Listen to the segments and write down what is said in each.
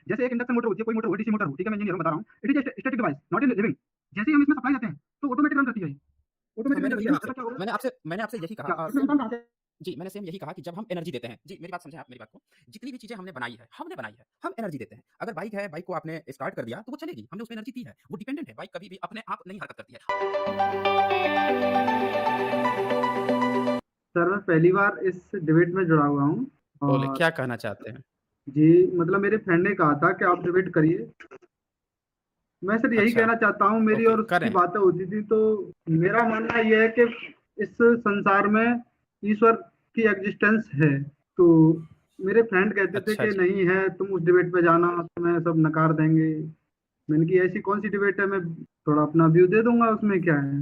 जैसे एक induction motor होती है, कोई मोटर हो, डीसी मोटर हो, ठीक है, मैं इंजीनियर हूँ, बता रहा हूँ। It is static device, not in living. जैसे ही हम इसमें सप्लाई देते हैं, तो ऑटोमेटिक रन करती है ये, हाँ, ऑटोमेटिक रन मैंने करती वही है। हाँ, आपसे ऐसा क्या होगा? मैंने आपसे यही कहा क्या इसमें इंसान कहाँ से? जी, मैंने सेम यही कहा कि जब हम एनर्जी देते हैं जी, मेरी बात समझें आप मेरी बात को। जितनी भी चीज़ें हमने बनाई है, हम एनर्जी देते हैं। अगर बाइक है, बाइक को आपने स्टार्ट कर दिया, तो वो चलेगी, हमने उसमें एनर्जी दी है। वो डिपेंडेंट है, बाइक कभी भी अपने आप नहीं हरकत करती है। सर, मैं पहली बार इस डिबेट में जुड़ा हुआ हूँ बोले, और क्या कहना चाहते हैं? जी, मतलब मेरे फ्रेंड ने कहा था कि आप डिबेट करिए। मैं सिर्फ यही अच्छा, कहना चाहता हूँ, मेरी ओके, और उसकी करें। बातें होती थी, तो मेरा मानना यह है कि इस संसार में ईश्वर की एग्जिस्टेंस है। तो मेरे फ्रेंड कहते थे अच्छा कि जी। नहीं है, तुम उस डिबेट पे जाना, तुम्हें सब नकार देंगे। मैंने की ऐसी कौन सी डिबेट है, मैं थोड़ा अपना व्यू दे दूंगा, उसमें क्या है।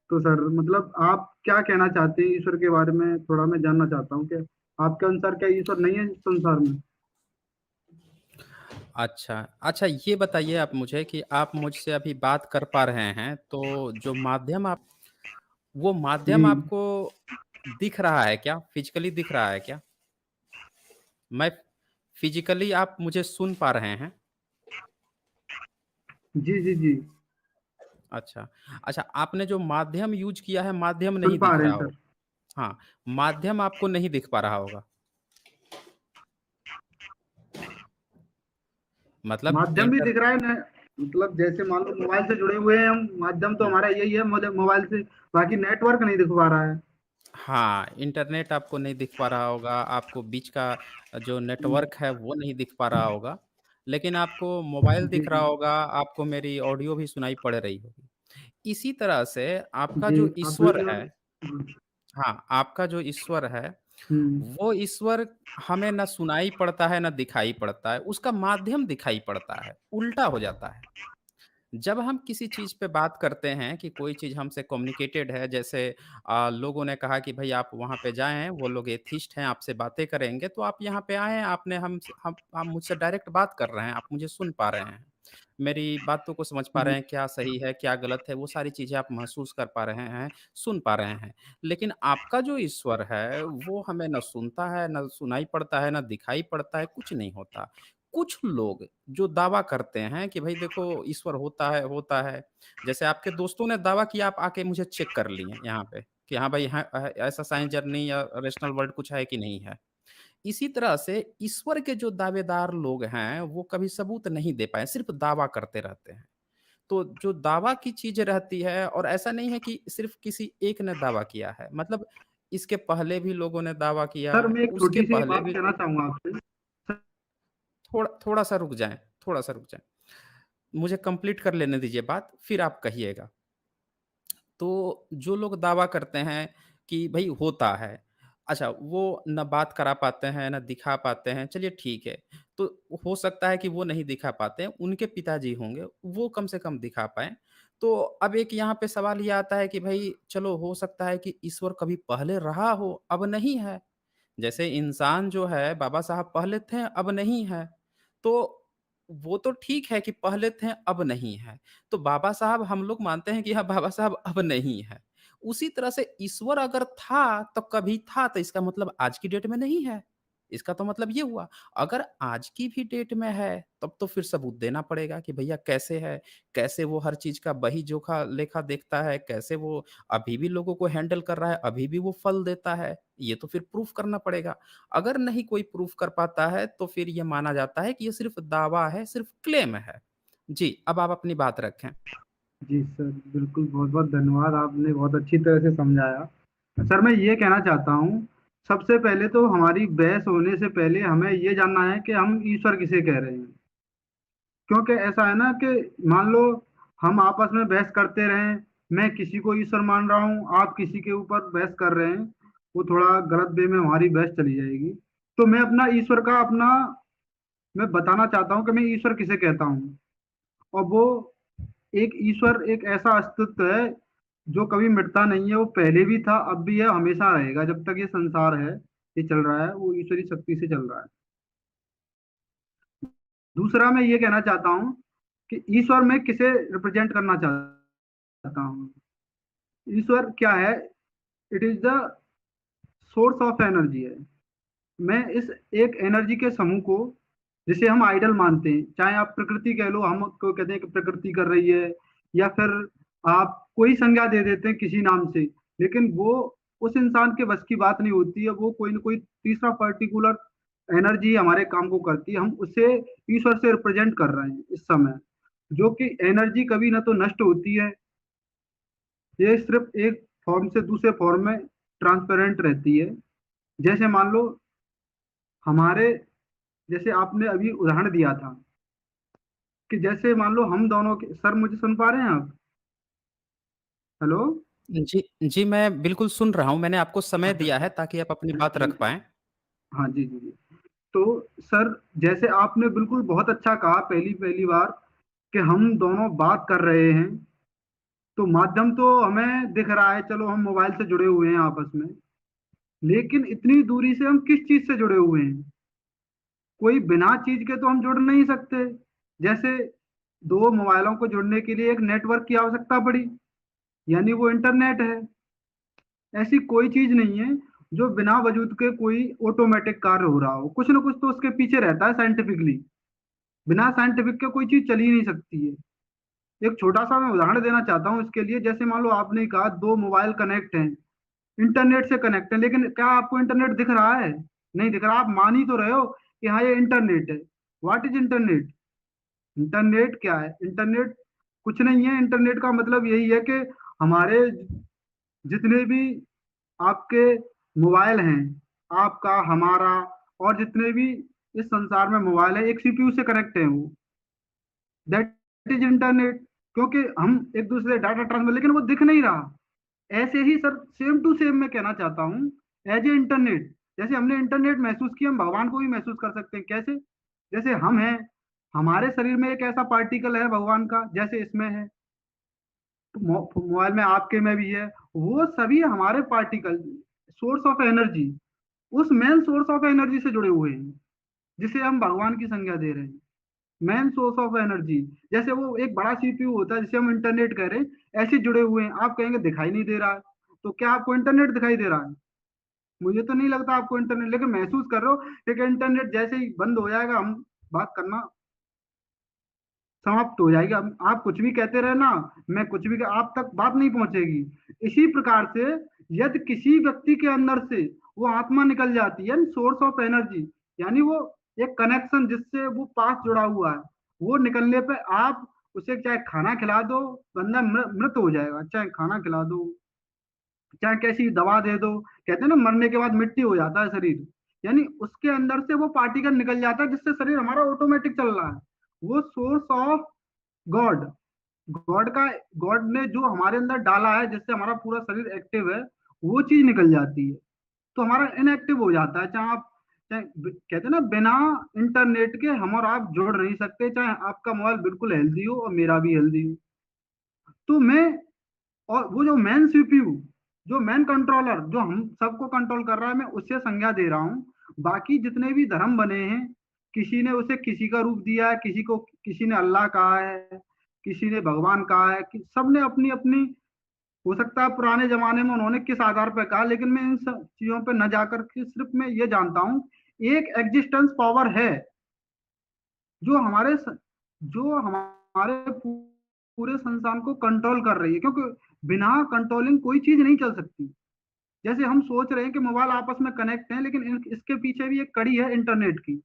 तो सर, मतलब आप क्या कहना चाहते हैं ईश्वर के बारे में, थोड़ा मैं जानना चाहता हूँ कि आपके अनुसार क्या ईश्वर नहीं है इस संसार में? अच्छा, अच्छा ये बताइए आप मुझे कि आप मुझसे अभी बात कर पा रहे हैं, तो जो माध्यम आप वो जी, माध्यम आपको दिख रहा है क्या? फिज़िकली दिख रहा है क्या? मैं फिज़िकली आप मुझे सुन पा रहे हैं? जी, जी, जी, अच्छा। अच्छा, आपने जो माध्यम यूज़ किया है, माध्यम सुन नहीं पा दिख रहे रहा हैं हो। सर। हाँ, माध्यम आपको नहीं दिख पा रहा होगा। मतलब माध्यम भी इंटर दिख रहा है ना, मतलब जैसे मान लो मोबाइल से जुड़े हुए हैं हम, माध्यम तो हुँ। हमारा यही है, मतलब मोबाइल से। बाकी नेटवर्क नहीं दिख पा रहा है। हाँ, इंटरनेट आपको नहीं दिख पा रहा होगा, आपको बीच का जो नेटवर्क है वो नहीं दिख पा रहा होगा, लेकिन आपको मोबाइल जी, दिख रहा जी, होगा, आपको मेरी ऑडियो भी सुनाई पड़ रही होगी। इसी तरह से आपका जी, जो आप ईश्वर बिल्कुल। है हाँ, आपका जो ईश्वर है, हम्म। वो ईश्वर हमें ना सुनाई पड़ता है, ना दिखाई पड़ता है, उसका माध्यम दिखाई पड़ता है, उल्टा हो जाता है। जब हम किसी चीज़ पे बात करते हैं कि कोई चीज़ हमसे कम्युनिकेटेड है जैसे लोगों ने कहा कि भई आप वहाँ पे जाएँ, वो लोग एथिस्ट हैं, आपसे बातें करेंगे, तो आप यहाँ पे आए हैं, आपने हमसे हम आप मुझसे डायरेक्ट बात कर रहे हैं, आप मुझे सुन पा रहे हैं। मेरी बातों को समझ पा रहे जी, हैं, क्या सही है, क्या गलत है, वो सारी चीज़ें आप महसूस कर पा रहे हैं, सुन पा रहे हैं। लेकिन आपका जो ईश्वर है, वो हमें ना सुनता है, ना सुनाई पड़ता है, ना दिखाई पड़ता है, कुछ नहीं होता। कुछ लोग जो दावा करते हैं कि भई देखो ईश्वर होता है। जैसे आपके दोस्तों ने दावा किया, आप आके मुझे चेक कर लिए यहाँ पे कि हाँ भाई ऐसा साइंस जर्नी या रेशनल वर्ल्ड कुछ है कि नहीं है। इसी तरह से ईश्वर के जो दावेदार लोग हैं, वो कभी सबूत नहीं दे पाए, सिर्फ़ दावा करते रहते हैं। तो जो दावा की चीज़ रहती है और ऐसा नहीं है कि सिर्फ़ किसी एक ने दावा किया है, मतलब इसके पहले भी लोगों ने दावा किया, सर, मैं एक उसके छोटी सी पहले बात भी कहना चाहूंगा आपसे। थोड़ा-सा रुक जाएँ, थोड़ा-सा रुक जाएँ। मुझे कंप्लीट कर लेने दीजिए बात, फिर आप कहिएगा। तो जो लोग दावा करते हैं कि भई होता है, अच्छा वो ना बात करा पाते हैं, ना दिखा पाते हैं, चलिए ठीक है। तो हो सकता है कि वो नहीं दिखा पाते हैं, उनके पिताजी होंगे, वो कम से कम दिखा पाएँ। तो अब एक यहाँ पे सवाल ये आता है कि भई चलो हो सकता है कि ईश्वर कभी पहले रहा हो, अब नहीं है। जैसे इंसान जो है बाबा साहब पहले थे, अब नहीं है। तो वो तो ठीक है कि पहले थे, अब नहीं है। तो बाबा साहब हम लोग मानते हैं कि हाँ, बाबा साहब अब नहीं है। उसी तरह से ईश्वर अगर था, तो कभी था, तो इसका मतलब आज की डेट में नहीं है। इसका तो मतलब ये हुआ। अगर आज की भी डेट में है, तब तो फिर सबूत देना पड़ेगा कि भैया कैसे है, कैसे वो हर चीज़ का बही-जोखा लेखा देखता है, कैसे वो अभी भी लोगों को हैंडल कर रहा है, अभी भी वो फल देता है। ये तो फिर प्रूफ़ करना पड़ेगा। अगर नहीं कोई प्रूफ़ कर पाता है, तो फिर ये माना जाता है कि ये सिर्फ़ दावा है, सिर्फ़ क्लेम है। जी, अब आप अपनी बात रखें। जी सर, बिल्कुल, बहुत बहुत धन्यवाद, आपने बहुत अच्छी तरह से समझाया। सर, मैं ये कहना चाहता हूँ, सबसे पहले तो हमारी बहस होने से पहले हमें ये जानना है कि हम ईश्वर किसे कह रहे हैं। क्योंकि ऐसा है ना कि मान लो हम आपस में बहस करते रहें, मैं किसी को ईश्वर मान रहा हूँ, आप किसी के ऊपर बहस कर रहे हैं, वो थोड़ा गलत वे में हमारी बहस चली जाएगी। तो मैं अपना ईश्वर का अपना मैं बताना चाहता हूँ कि मैं ईश्वर किसे कहता हूँ। और वो एक ईश्वर एक ऐसा अस्तित्व है जो कभी मिटता नहीं है, वो पहले भी था, अब भी है, हमेशा रहेगा, जब तक ये संसार है, ये चल रहा है, वो ईश्वरी शक्ति से चल रहा है। दूसरा, मैं ये कहना चाहता हूँ कि ईश्वर में किसे रिप्रेजेंट करना चाहता हूँ। ईश्वर क्या है? It is the source of energy है। मैं इस एक एनर्जी के समूह को जिसे हम आइडल मानते हैं, चाहे आप प्रकृति कह लो, हम को कहते हैं कि प्रकृति कर रही है, या फिर आप कोई संज्ञा दे देते हैं किसी नाम से, लेकिन वो उस इंसान के बस की बात नहीं होती है। वो कोई ना कोई तीसरा पर्टिकुलर एनर्जी हमारे काम को करती है, हम उसे ईश्वर से रिप्रेजेंट कर रहे हैं इस समय। जो कि एनर्जी कभी ना तो नष्ट होती है, ये सिर्फ एक फॉर्म से दूसरे फॉर्म में ट्रांसपेरेंट रहती है। जैसे मान लो हमारे, जैसे आपने अभी उदाहरण दिया था कि जैसे मान लो हम दोनों के, सर मुझे सुन पा रहे हैं आप? हेलो? जी, जी, मैं बिल्कुल सुन रहा हूँ। मैंने आपको समय अच्छा दिया अच्छा। है ताकि आप अपनी बात जी रख जी। पाएँ। हाँ जी जी जी। तो सर, जैसे आपने बिल्कुल बहुत अच्छा कहा पहली पहली बार कि हम दोनों बात कर रहे हैं, तो माध्यम तो हमें दिख रहा है, चलो हम मोबाइल से जुड़े हुए हैं आपस में, लेकिन इतनी दूरी से हम किस चीज से जुड़े हुए हैं? कोई बिना चीज के तो हम जुड़ नहीं सकते। जैसे दो मोबाइलों को जुड़ने के लिए एक नेटवर्क की आवश्यकता पड़ी, यानी वो इंटरनेट है। ऐसी कोई चीज नहीं है जो बिना वजूद के कोई ऑटोमेटिक कार्य हो रहा हो, कुछ ना कुछ तो उसके पीछे रहता है साइंटिफिकली। बिना साइंटिफिक के कोई चीज चल ही नहीं सकती है। एक छोटा सा मैं उदाहरण देना चाहता हूँ इसके लिए। जैसे मान लो आपने कहा दो मोबाइल कनेक्ट हैं, इंटरनेट से कनेक्ट है, लेकिन क्या आपको इंटरनेट दिख रहा है? नहीं दिख रहा। आप मान ही तो रहे हो कि हाँ ये इंटरनेट है। What is internet? इंटरनेट क्या है? इंटरनेट कुछ नहीं है। इंटरनेट का मतलब यही है कि हमारे जितने भी आपके मोबाइल हैं, आपका, हमारा, और जितने भी इस संसार में मोबाइल है, एक सीपीयू से कनेक्ट है वो। That is internet. क्योंकि हम एक दूसरे से डाटा ट्रांसफर, लेकिन वो दिख नहीं रहा। ऐसे ही सर सेम टू सेम मैं कहना चाहता हूँ, एज ए इंटरनेट। जैसे हमने इंटरनेट महसूस किया, हम भगवान को भी महसूस कर सकते हैं। कैसे? जैसे हम हैं, हमारे शरीर में एक ऐसा पार्टिकल है भगवान का, जैसे इसमें है, तो मोबाइल में आपके में भी है। वो सभी हमारे पार्टिकल, सोर्स ऑफ एनर्जी, उस मेन सोर्स ऑफ एनर्जी से जुड़े हुए हैं, जिसे हम भगवान की संज्ञा दे रहे हैं। मेन सोर्स ऑफ एनर्जी, जैसे वो एक बड़ा सीपीयू होता है जिसे हम इंटरनेट कह रहे हैं, ऐसे जुड़े हुए हैं। आप कहेंगे दिखाई नहीं दे रहा है, तो क्या आपको इंटरनेट दिखाई दे रहा है? मुझे तो नहीं लगता आपको इंटरनेट, लेकिन महसूस कर रहे हो। क्योंकि इंटरनेट जैसे ही बंद हो जाएगा, हम बात करना समाप्त हो जाएगी। अब आप कुछ भी कहते रहे ना, मैं कुछ भी आप तक बात नहीं पहुंचेगी। इसी प्रकार से यदि किसी व्यक्ति के अंदर से वो आत्मा निकल जाती है, सोर्स ऑफ एनर्जी, यानी वो एक कनेक्शन जिससे वो पास जुड़ा हुआ है, वो निकलने पे आप उसे चाहे खाना खिला दो, बंदा मृत हो जाएगा। चाहे खाना खिला दो, चाहे कैसी दवा दे दो, कहते हैं ना मरने के बाद मिट्टी हो जाता है शरीर, यानी उसके अंदर से वो पार्टिकल निकल जाता है जिससे शरीर हमारा ऑटोमेटिक चल रहा है। वो सोर्स ऑफ गॉड, गॉड का, गॉड ने जो हमारे अंदर डाला है जिससे हमारा पूरा शरीर एक्टिव है, वो चीज निकल जाती है, तो हमारा इनएक्टिव हो जाता है। चाहे आप, चाहे कहते हैं ना बिना इंटरनेट के हम और आप जुड़ नहीं सकते, चाहे आपका मोबाइल बिल्कुल हेल्दी हो और मेरा भी हेल्दी हो। तो मैं, और वो जो मैन सीपीयू, जो मैन कंट्रोलर जो हम सबको कंट्रोल कर रहा है, मैं उससे संज्ञा दे रहा हूँ। बाकी जितने भी धर्म बने हैं, किसी ने उसे किसी का रूप दिया है, किसी को किसी ने अल्लाह कहा है, किसी ने भगवान कहा है, कि सबने अपनी अपनी, हो सकता है पुराने जमाने में उन्होंने किस आधार पर कहा, लेकिन मैं इन सब चीजों पर न जाकर के सिर्फ मैं ये जानता हूँ, एक एग्जिस्टेंस पावर है जो हमारे जो हमारे पूरे संसार को कंट्रोल कर रही है। क्योंकि बिना कंट्रोलिंग कोई चीज नहीं चल सकती। जैसे हम सोच रहे हैं कि मोबाइल आपस में कनेक्ट हैं, लेकिन इसके पीछे भी एक कड़ी है इंटरनेट की।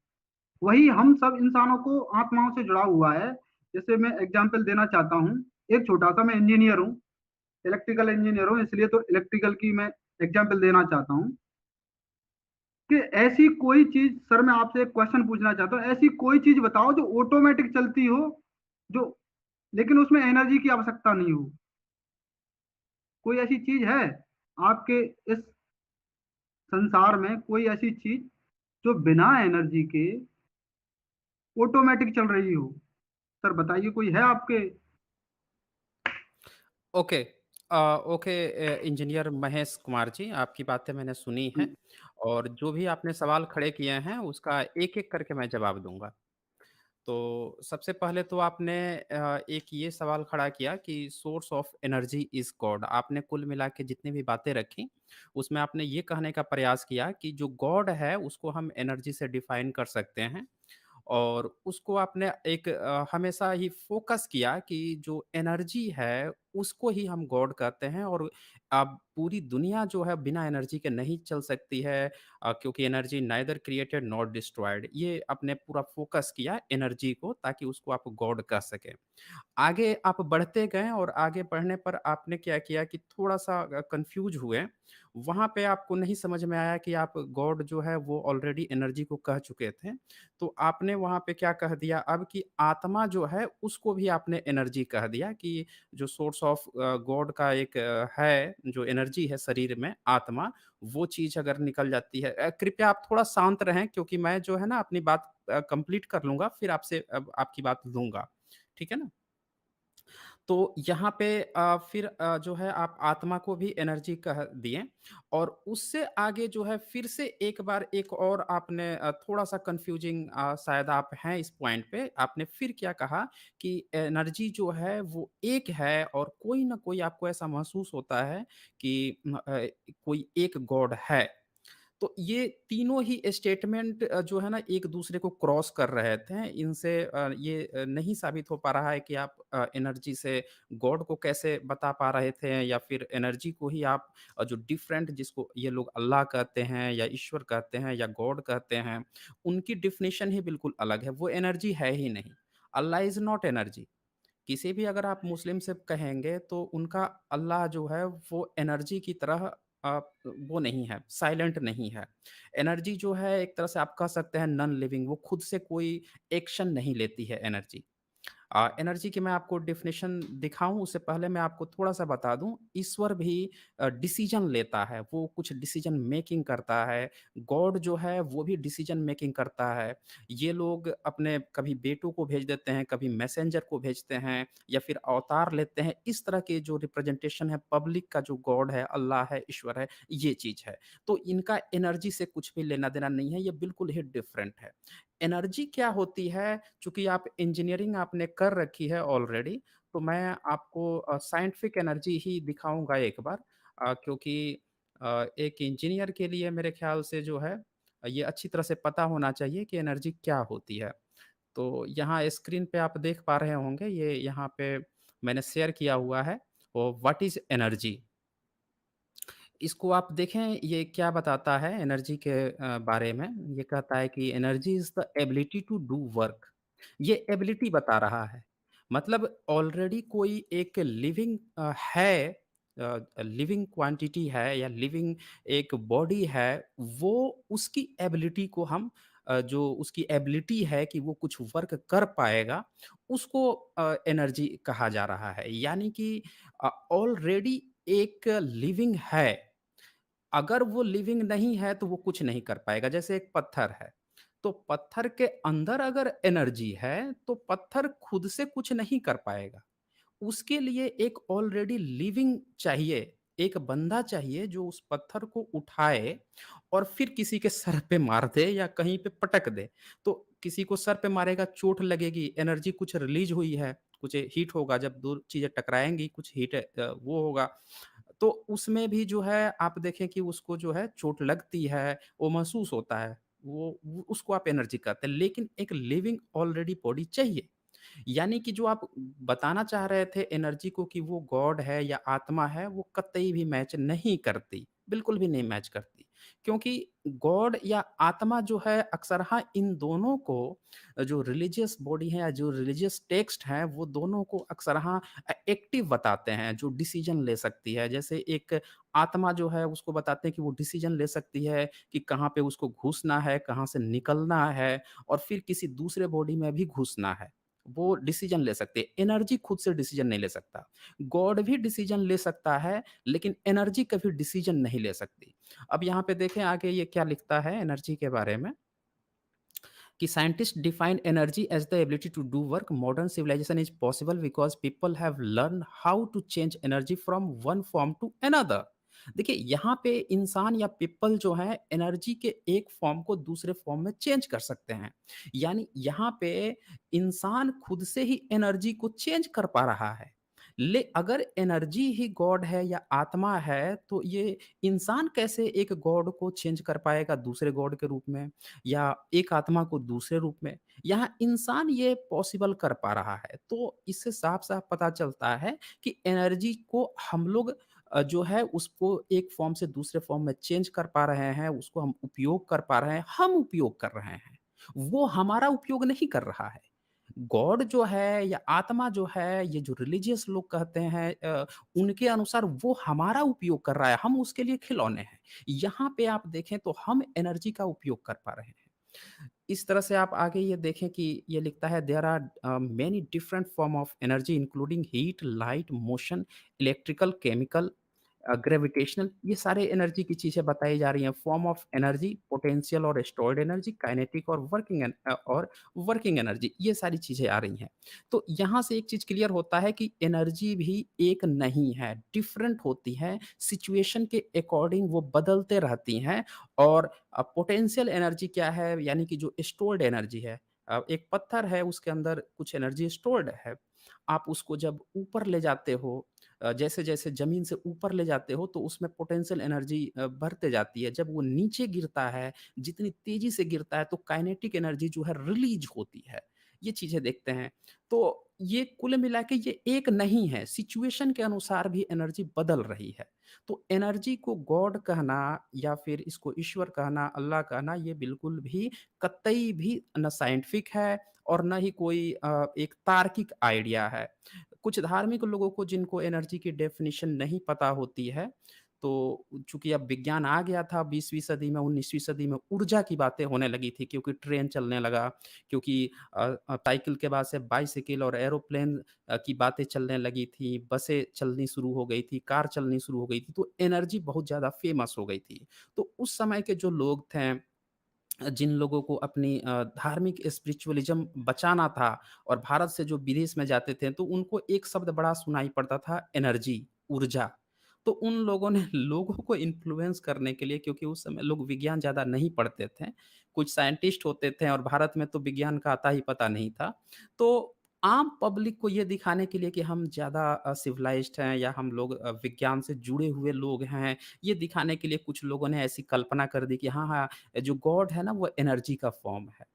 वही हम सब इंसानों को आत्माओं से जुड़ा हुआ है। जैसे मैं एग्जांपल देना चाहता हूँ, एक छोटा सा, मैं इंजीनियर हूँ, इलेक्ट्रिकल इंजीनियर हूँ, इसलिए तो इलेक्ट्रिकल की मैं एग्जांपल देना चाहता हूँ कि ऐसी कोई चीज, सर मैं आपसे एक क्वेश्चन पूछना चाहता हूँ, ऐसी कोई चीज बताओ जो ऑटोमेटिक चलती हो, जो, लेकिन उसमें एनर्जी की आवश्यकता नहीं हो। कोई ऐसी चीज है आपके इस संसार में, कोई ऐसी चीज जो बिना एनर्जी के ऑटोमेटिक चल रही हो? सर बताइए, कोई है आपके? Okay. Okay, engineer Mahesh Kumar ji, आपकी बातें मैंने सुनी हैं और जो भी आपने सवाल खड़े किए हैं, उसका एक-एक करके मैं जवाब दूँगा। तो सबसे पहले तो आपने एक ये सवाल खड़ा किया कि source of energy is God. आपने कुल मिला के जितनी भी बातें रखी, उसमें आपने ये कहने का प्रयास किया कि जो गॉड है, उसको हम एनर्जी से डिफ़ाइन कर सकते हैं और उसको आपने एक हमेशा ही फ़ोकस किया कि जो एनर्जी है, उसको ही हम गॉड कहते हैं और अब पूरी दुनिया जो है बिना एनर्जी के नहीं चल सकती है क्योंकि energy neither created not destroyed. ये आपने पूरा फ़ोकस किया एनर्जी को ताकि उसको आप गॉड कह सकें। आगे आप बढ़ते गए और आगे बढ़ने पर आपने क्या किया कि थोड़ा-सा कन्फ्यूज़ हुए। वहाँ पे आपको नहीं समझ में आया कि आप गॉड जो है वो ऑलरेडी एनर्जी को कह चुके थे। तो आपने वहाँ पे क्या कह दिया अब कि आत्मा जो है उसको भी आपने एनर्जी कह दिया कि जो सोर्स ऑफ गॉड का एक है जो एनर्जी है शरीर में आत्मा, वो चीज़ अगर निकल जाती है कृपया आप थोड़ा शांत रहें क्योंकि मैं जो है ना अपनी बात कंप्लीट कर लूँगा फिर आपसे अब आपकी बात लूँगा। ठीक है ना? तो यहाँ पे फिर जो है आप आत्मा को भी एनर्जी कह दिए और उससे आगे जो है फिर से एक बार एक और आपने थोड़ा-सा कन्फ्यूजिंग शायद आप हैं इस पॉइंट पे, आपने फिर क्या कहा कि एनर्जी जो है वो एक है और कोई न कोई आपको ऐसा महसूस होता है कि कोई एक गॉड है। तो ये तीनों ही स्टेटमेंट जो है ना एक-दूसरे को क्रॉस कर रहे थे। इनसे ये नहीं साबित हो पा रहा है कि आप एनर्जी से गॉड को कैसे बता पा रहे थे या फिर एनर्जी को ही आप जो डिफरेंट जिसको ये लोग अल्लाह कहते हैं या ईश्वर कहते हैं या गॉड कहते हैं, उनकी डेफिनिशन ही बिल्कुल अलग है। वो एनर्जी है ही नहीं। अल्लाह इज़ नॉट एनर्जी। किसी भी अगर आप मुस्लिम से कहेंगे तो उनका अल्लाह जो है वो एनर्जी की तरह वो नहीं है, साइलेंट नहीं है। एनर्जी जो है एक तरह से आप कह सकते हैं नॉन लिविंग वो खुद से कोई एक्शन नहीं लेती है एनर्जी। एनर्जी की मैं आपको डेफ़िनेशन दिखाऊँ उससे पहले मैं आपको थोड़ा-सा बता दूँ, ईश्वर भी डिसीज़न लेता है, वो कुछ डिसीज़न मेकिंग करता है। गॉड जो है वो भी डिसीज़न मेकिंग करता है। ये लोग अपने कभी बेटों को भेज देते हैं, कभी मैसेंजर को भेजते हैं या फिर अवतार लेते हैं। इस तरह के जो रिप्रेजेंटेशन है पब्लिक का जो गॉड है, अल्लाह है, ईश्वर है, ये चीज़ है। तो इनका एनर्जी से कुछ भी लेना-देना नहीं है, ये बिल्कुल ही डिफरेंट है। एनर्जी क्या होती है, चूँकि आप इंजीनियरिंग आपने कर रखी है ऑलरेडी, तो मैं आपको साइंटिफिक एनर्जी ही दिखाऊँगा एक बार क्योंकि एक इंजीनियर के लिए मेरे ख़्याल से जो है ये अच्छी तरह से पता होना चाहिए कि एनर्जी क्या होती है। तो यहाँ स्क्रीन पे आप देख पा रहे होंगे, ये यहाँ पे मैंने शेयर किया हुआ है, वो व्हाट इज़ एनर्जी? इसको आप देखें ये क्या बताता है एनर्जी के बारे में, ये कहता है कि energy is the ability to do work. ये एबिलिटी बता रहा है। मतलब ऑलरेडी कोई एक लिविंग है लिविंग क्वांटिटी है या लिविंग एक बॉडी है, वो उसकी एबिलिटी को हम जो उसकी एबिलिटी है कि वो कुछ वर्क कर पाएगा, उसको एनर्जी कहा जा रहा है। यानी कि ऑलरेडी एक लिविंग है। अगर वो लिविंग नहीं है तो वो कुछ नहीं कर पाएगा। जैसे एक पत्थर है, तो पत्थर के अंदर अगर एनर्जी है, तो पत्थर खुद से कुछ नहीं कर पाएगा। उसके लिए एक ऑलरेडी लिविंग चाहिए, एक बंदा चाहिए जो उस पत्थर को उठाए और फिर किसी के सर पे मार दे या कहीं पे पटक दे। तो किसी को सर पे मारेगा, चोट लगेगी, एनर्जी कुछ रिलीज़ हुई है, कुछ हीट होगा, जब 2 चीज़ें टकराएँगी कुछ हीट वो होगा। तो उसमें भी जो है आप देखें कि उसको जो है चोट लगती है, वो महसूस होता है। वो उसको आप एनर्जी कहते हैं, लेकिन एक लिविंग ऑलरेडी बॉडी चाहिए। यानी कि जो आप बताना चाह रहे थे एनर्जी को कि वो गॉड है या आत्मा है, वो कतई भी मैच नहीं करती, बिल्कुल भी नहीं मैच करती। क्योंकि गॉड या आत्मा जो है अक्सरहा इन दोनों को जो रिलीजियस बॉडी है या जो रिलीजियस टेक्स्ट हैं, वो दोनों को अक्सरहा एक्टिव बताते हैं, जो डिसीज़न ले सकती है। जैसे एक आत्मा जो है उसको बताते हैं कि वो डिसीज़न ले सकती है कि कहाँ पे उसको घुसना है, कहाँ से निकलना है और फिर किसी दूसरे बॉडी में भी घुसना है। वो डिसीज़न ले सकती है, एनर्जी खुद से डिसीज़न नहीं ले सकता। गॉड भी डिसीज़न ले सकता है, लेकिन एनर्जी कभी डिसीज़न नहीं ले सकती। अब यहाँ पे देखें आगे ये क्या लिखता है एनर्जी के बारे में कि scientist define energy as the ability to do work modern civilization is possible because people have learn how to change energy from one form to another. देखिए यहाँ पे इंसान या पीपल जो है एनर्जी के एक फॉर्म को दूसरे फॉर्म में चेंज कर सकते हैं। यानी यहाँ पे इंसान खुद से ही एनर्जी को चेंज कर पा रहा है। अगर एनर्जी ही गॉड है या आत्मा है, तो ये इंसान कैसे एक गॉड को चेंज कर पाएगा दूसरे गॉड के रूप में या एक आत्मा को दूसरे रूप में? यहाँ इंसान ये पॉसिबल कर पा रहा है। तो इससे साफ-साफ पता चलता है कि एनर्जी को हम लोग जो है उसको एक फ़ॉर्म से दूसरे फ़ॉर्म में चेंज कर पा रहे हैं, उसको हम उपयोग कर पा रहे हैं, हम उपयोग कर रहे हैं। वो हमारा उपयोग नहीं कर रहा है। गॉड जो है या आत्मा जो है, ये जो रिलीजियस लोग कहते हैं उनके अनुसार वो हमारा उपयोग कर रहा है, हम उसके लिए खिलौने हैं। यहाँ पे आप देखें तो हम एनर्जी का उपयोग कर पा रहे हैं। इस तरह से आप आगे ये देखें कि ये लिखता है there are many different form of energy including heat, light, motion, electrical, chemical gravitational ये सारे एनर्जी की चीज़ें बताई जा रही हैं। फॉर्म ऑफ एनर्जी, पोटेंशियल और स्टोर्ड एनर्जी, काइनेटिक और वर्किंग एनर्जी ये सारी चीज़ें आ रही हैं। तो यहाँ से एक चीज़ क्लियर होता है कि एनर्जी भी एक नहीं है, डिफरेंट होती हैं, सिचुएशन के अकॉर्डिंग वो बदलते रहती हैं और पोटेंशियल एनर्जी क्या है यानी कि जो स्टोर्ड एनर्जी है एक पत्थर है उसके अंदर कुछ एनर्जी स्टोर्ड है। आप उसको जब ऊपर ले जाते हो जैसे-जैसे ज़मीन से ऊपर ले जाते हो तो उसमें पोटेंशियल एनर्जी बढ़ते जाती है। जब वो नीचे गिरता है, जितनी तेज़ी से गिरता है तो काइनेटिक एनर्जी जो है रिलीज़ होती है। ये चीज़ें देखते हैं। तो ये कुल मिला के ये एक नहीं है, सिचुएशन के अनुसार भी एनर्जी बदल रही है। तो एनर्जी को गॉड कहना या फिर इसको ईश्वर कहना, अल्लाह कहना ये बिल्कुल भी कतई भी ना साइंटिफिक है और ना ही कोई एक तार्किक आइडिया है। कुछ धार्मिक लोगों को जिनको एनर्जी की डेफ़िनिशन नहीं पता होती है, तो चूँकि अब विज्ञान आ गया था 20वीं सदी में, 19वीं सदी में ऊर्जा की बातें होने लगी थी क्योंकि ट्रेन चलने लगा, क्योंकि साइकिल के बाद से बाइसिकल और एरोप्लेन की बातें चलने लगी थी, बसें चलनी शुरू हो गई थी, कार चलनी शुरू हो गई थी, तो एनर्जी बहुत ज़्यादा फ़ेमस हो गई थी। तो उस समय के जो लोग थे जिन लोगों को अपनी धार्मिक स्पिरिचुअलिज़्म बचाना था और भारत से जो विदेश में जाते थे, तो उनको एक शब्द बड़ा सुनाई पड़ता था एनर्जी, ऊर्जा। तो उन लोगों ने लोगों को इन्फ्लुएंस करने के लिए क्योंकि उस समय लोग विज्ञान ज़्यादा नहीं पढ़ते थे, कुछ साइंटिस्ट होते थे और भारत में तो विज्ञान का अता ही पता नहीं था। तो आम पब्लिक को ये दिखाने के लिए कि हम ज़्यादा सिविलाइज़्ड हैं या हम लोग विज्ञान से जुड़े हुए लोग हैं, ये दिखाने के लिए कुछ लोगों ने ऐसी कल्पना कर दी कि हाँ, हाँ, जो गॉड है ना वो एनर्जी का फॉर्म है।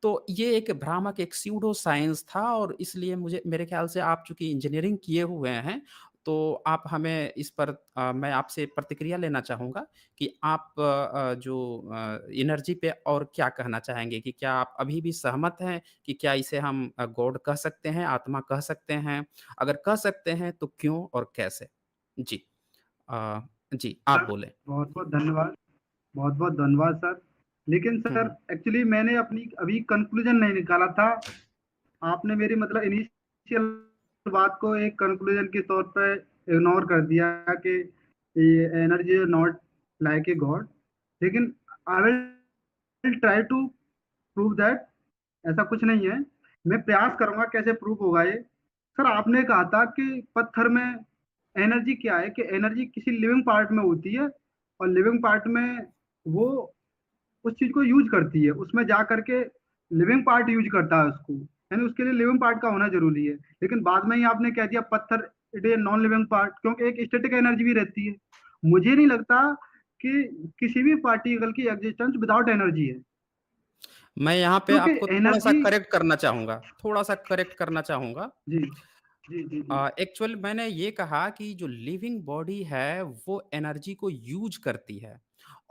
तो ये एक भ्रामक एक स्यूडो साइंस था और इसलिए मुझे मेरे ख़्याल से आप चूँकि इंजीनियरिंग किए हुए हैं, तो आप हमें इस पर मैं आपसे प्रतिक्रिया लेना चाहूँगा कि आप जो एनर्जी पे और क्या कहना चाहेंगे कि क्या आप अभी भी सहमत हैं कि क्या इसे हम गॉड कह सकते हैं, आत्मा कह सकते हैं? अगर कह सकते हैं तो क्यों और कैसे? जी। अ, जी, आप सर, बोलें। बहुत-बहुत धन्यवाद। बहुत-बहुत धन्यवाद सर। लेकिन हुँ, सर हुँ। एक्चुअली मैंने अपनी अभी कंक्लूजन नहीं निकाला था। आपने मेरी मतलब इनिशियल बात को एक कंक्लूजन के तौर पे इग्नोर कर दिया कि ये energy is not like a God. लेकिन I will try to prove that ऐसा कुछ नहीं है। मैं प्रयास करूँगा कैसे प्रूव होगा ये। सर आपने कहा था कि पत्थर में एनर्जी क्या है कि एनर्जी किसी लिविंग पार्ट में होती है और लिविंग पार्ट में वो उस चीज़ को यूज़ करती है। उसमें जा कर के लिविंग पार्ट यूज़ करता है उसको। यानी उसके लिए लिविंग पार्ट का होना ज़रूरी है। लेकिन बाद में ही आपने कह दिया पत्थर it is non living part क्योंकि एक स्टैटिक एनर्जी भी रहती है। मुझे नहीं लगता कि किसी भी पार्टिकल की एक्जिस्टेंस विदाउट एनर्जी है। मैं यहाँ पे क्योंकि आपको थोड़ा-सा एनर्जी करेक्ट करना चाहूँगा थोड़ा-सा करेक्ट करना चाहूँगा। जी। जी, जी, जी। एक्चुअल मैंने ये कहा कि जो लिविंग बॉडी है, वो एनर्जी को यूज़ करती है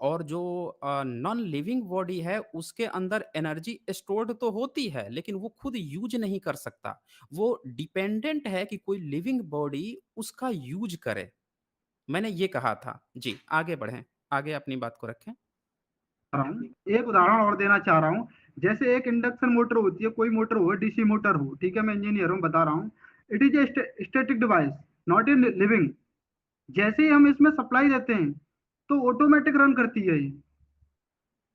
और जो नॉन लिविंग बॉडी है, उसके अंदर एनर्जी स्टोर्ड तो होती है, लेकिन वो खुद यूज़ नहीं कर सकता। वो डिपेंडेंट है कि कोई लिविंग बॉडी उसका यूज़ करे। मैंने ये कहा था। जी, आगे बढ़ें। आगे अपनी बात को रखें। रहा हूँ, एक उदाहरण और देना चाह रहा हूँ। जैसे एक इंडक्शन मोटर होती है, कोई मोटर हो, डीसी मोटर हो, ठीक है? मैं इंजीनियर हूँ, बता रहा हूँ। It is a static device, not a living. जैसे ही हम इसमें सप्लाई देते हैं, तो ऑटोमैटिक रन करती है ये, हाँ,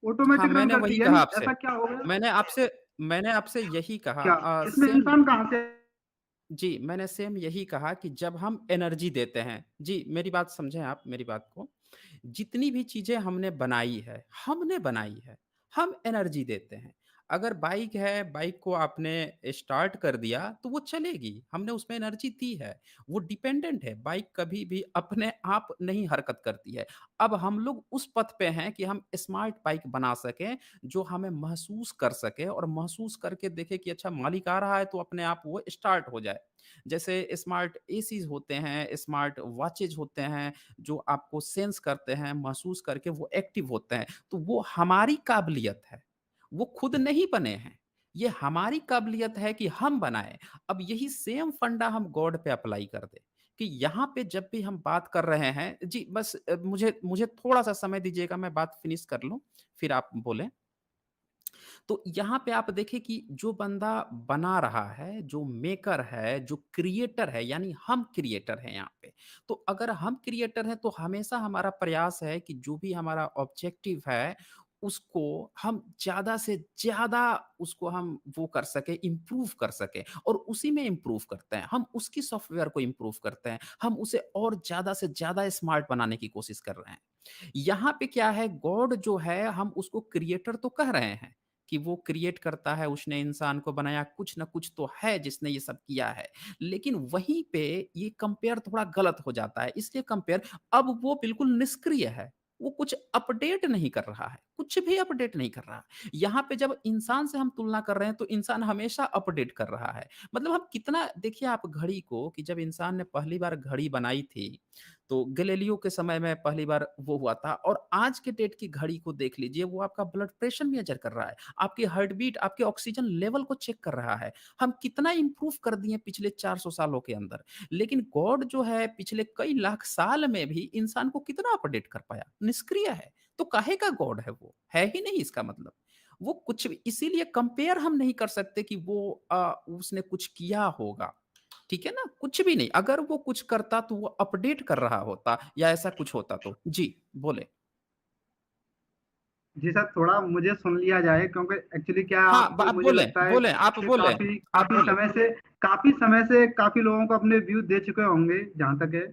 ऑटोमैटिक रन मैंने करती वही है। कहा यानी आपसे। ऐसा क्या हो गया मैंने आपसे मैंने आपसे यही कहा क्या इसमें सेम इंसान कहाँ से जी, मैंने सेम यही कहा कि जब हम एनर्जी देते हैं जी, मेरी बात समझें आप मेरी बात को। जितनी भी चीज़ें हमने बनाई है, हम एनर्जी देते हैं। अगर बाइक है, बाइक को आपने स्टार्ट कर दिया, तो वो चलेगी, हमने उसमें एनर्जी दी है, वो डिपेंडेंट है, बाइक कभी भी अपने आप नहीं हरकत करती है। अब हम लोग उस पथ पे हैं कि हम स्मार्ट बाइक बना सकें, जो हमें महसूस कर सके और महसूस करके देखे कि अच्छा मालिक आ रहा है, तो अपने आप वो स्टार्ट हो जाए। जैसे स्मार्ट एसीज़ होते हैं, स्मार्ट वॉचेज़ होते हैं, जो आपको सेंस करते हैं, महसूस करके वो एक्टिव होते हैं। तो वो हमारी काबिलियत है, वो खुद नहीं बने हैं। ये हमारी काबिलियत है कि हम बनाएँ। अब यही सेम फंडा हम गॉड पे अप्लाई कर दें, कि यहाँ पे जब भी हम बात कर रहे हैं जी, बस मुझे मुझे थोड़ा-सा समय दीजिएगा, मैं बात फिनिश कर लूँ, फिर आप बोलें। तो यहाँ पे आप देखिए कि जो बंदा बना रहा है, जो मेकर है, जो क्रिएटर है, यानी हम क्रिएटर हैं यहाँ पे। तो अगर हम क्रिएटर हैं, तो हमेशा हमारा प्रयास है कि जो भी हमारा ऑब्जेक्टिव है, उसको हम ज़्यादा से ज़्यादा उसको हम वो कर सकें, इम्प्रूव कर सकें और उसी में इम्प्रूव करते हैं। हम उसकी सॉफ्टवेयर को इम्प्रूव करते हैं। हम उसे और ज़्यादा से ज़्यादा स्मार्ट बनाने की कोशिश कर रहे हैं। यहाँ पे क्या है, गॉड जो है हम उसको क्रिएटर तो कह रहे हैं कि वो क्रिएट करता है, उसने इंसान को बनाया, कुछ न कुछ तो है जिसने ये सब किया है। लेकिन वहीं पे ये कंपेयर थोड़ा गलत हो जाता है। इसलिए कंपेयर, अब वो बिल्कुल निष्क्रिय है। वो कुछ अपडेट नहीं कर रहा है, कुछ भी अपडेट नहीं कर रहा। यहाँ पे जब इंसान से हम तुलना कर रहे हैं, तो इंसान हमेशा अपडेट कर रहा है। मतलब हम कितना देखिए आप घड़ी को, कि जब इंसान ने पहली बार घड़ी बनाई थी, तो गैलीलियो के समय में पहली बार वो हुआ था, और आज के डेट की घड़ी को देख लीजिए, वो आपका ब्लड प्रेशर मेजर कर रहा है, आपकी हार्ट बीट, आपके ऑक्सीजन लेवल को चेक कर रहा है। हम कितना इम्प्रूव कर दिए पिछले 400 सालों के अंदर। लेकिन गॉड जो है पिछले कई लाख साल में भी इंसान को कितना अपडेट कर पाया? निष्क्रिय है। तो काहे का गॉड है वो? है ही नहीं इसका मतलब। वो कुछ भी, इसीलिए कंपेयर हम नहीं कर सकते कि वो उसने कुछ किया होगा। ठीक है ना? कुछ भी नहीं, अगर वो कुछ करता तो वो अपडेट कर रहा होता या ऐसा कुछ होता तो। जी, बोलें। जी सर, थोड़ा मुझे सुन लिया जाए, क्योंकि एक्चुअली क्या है, हाँ, ब आप आप मुझे बोलें, लगता है बोलें, आप कि बोलें, काफ़ी आप काफ़ी बोलें। समय से काफ़ी लोगों को अपने व्यू दे चुके होंगे, जहाँ तक है।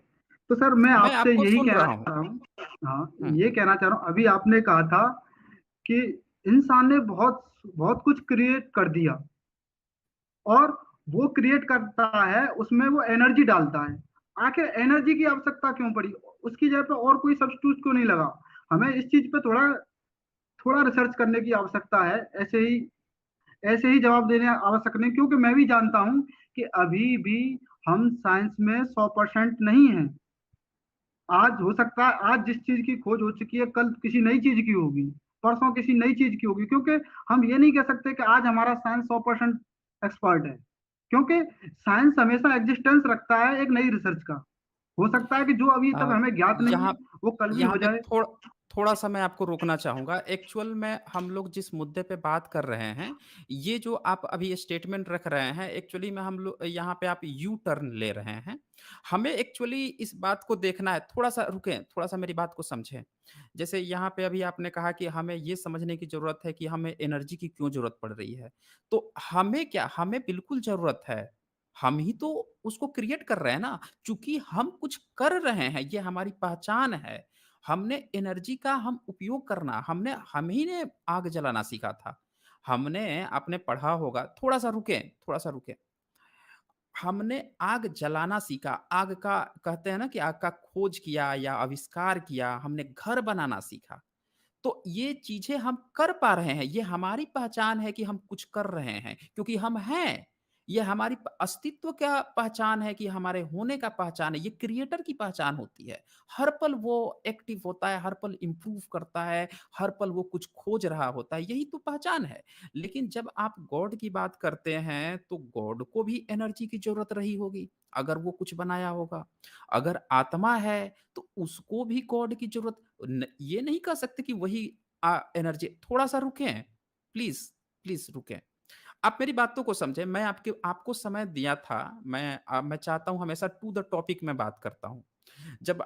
तो सर मैं मैं आपसे आपको यही सुन कहना रहा हूँ। चाह रहा हूँ। हाँ, हुँ, ये कहना चाह रहा हूँ, अभी आपने कहा था कि इंसान ने बहुत बहुत कुछ क्रिएट कर दिया, और वो क्रिएट करता है, उसमें वो एनर्जी डालता है। आखिर एनर्जी की आवश्यकता क्यों पड़ी? उसकी जगह पे और कोई सब्स्टिट्यूट क्यों नहीं लगा? हमें इस चीज़ पे थोड़ा थोड़ा रिसर्च करने की आवश्यकता है। ऐसे ही जवाब देने आवश्यक नहीं, क्योंकि मैं भी जानता हूं कि अभी भी हम साइंस में 100% नहीं हैं। आज हो सकता है, आज जिस चीज की खोज हो चुकी है, कल किसी नई चीज की होगी, परसों किसी नई चीज की होगी। क्योंकि हम ये नहीं कह सकते कि आज हमारा साइंस 100% एक्सपर्ट है, क्योंकि साइंस हमेशा एग्जिस्टेंस रखता है एक नई रिसर्च का। हो सकता है कि जो अभी तक अ, हमें ज्ञात नहीं है, यहाँ वो कल भी यहाँ हो पे जाए। थोड़ा-सा मैं आपको रोकना चाहूँगा। एक्चुअल में हम लोग जिस मुद्दे पे बात कर रहे हैं, ये जो आप अभी स्टेटमेंट रख रहे हैं, एक्चुअली में हम लोग यहाँ पे आप यू टर्न ले रहे हैं। हमें एक्चुअली इस बात को देखना है, थोड़ा-सा रुकें, थोड़ा-सा मेरी बात को समझें। जैसे यहाँ पे अभी आपने कहा कि हमें ये समझने की ज़रूरत है कि हमें एनर्जी की क्यों ज़रूरत पड़ रही है। तो हमें क्या, हमें बिल्कुल ज़रूरत है। हम ही तो उसको क्रिएट कर रहे हैं ना। चूँकि हम कुछ कर रहे हैं, ये हमारी पहचान है। हमने एनर्जी का हम उपयोग करना, हम ही ने आग जलाना सीखा था। हमने आपने पढ़ा होगा, थोड़ा-सा रुकें। हमने आग जलाना सीखा, आग का कहते हैं ना कि आग का खोज किया या आविष्कार किया, हमने घर बनाना सीखा। तो ये चीज़ें हम कर पा रहे हैं, ये हमारी पहचान है कि हम कुछ कर रहे हैं, क्योंकि हम हैं। ये हमारी अस्तित्व का पहचान है कि हमारे होने का पहचान है, ये क्रिएटर की पहचान होती है। हर पल वो एक्टिव होता है, हर पल इम्प्रूव करता है, हर पल वो कुछ खोज रहा होता है, यही तो पहचान है। लेकिन जब आप गॉड की बात करते हैं, तो गॉड को भी एनर्जी की ज़रूरत रही होगी, अगर वो कुछ बनाया होगा। अगर आत्मा है, तो उसको भी गॉड की ज़रूरत ये नहीं कह सकते कि वही एनर्जी। थोड़ा-सा रुकें, प्लीज़, प्लीज़ रुकें। आप मेरी बातों को समझें, मैं आपको समय दिया था, मैं चाहता हूँ हमेशा टू द टॉपिक में बात करता हूँ। जब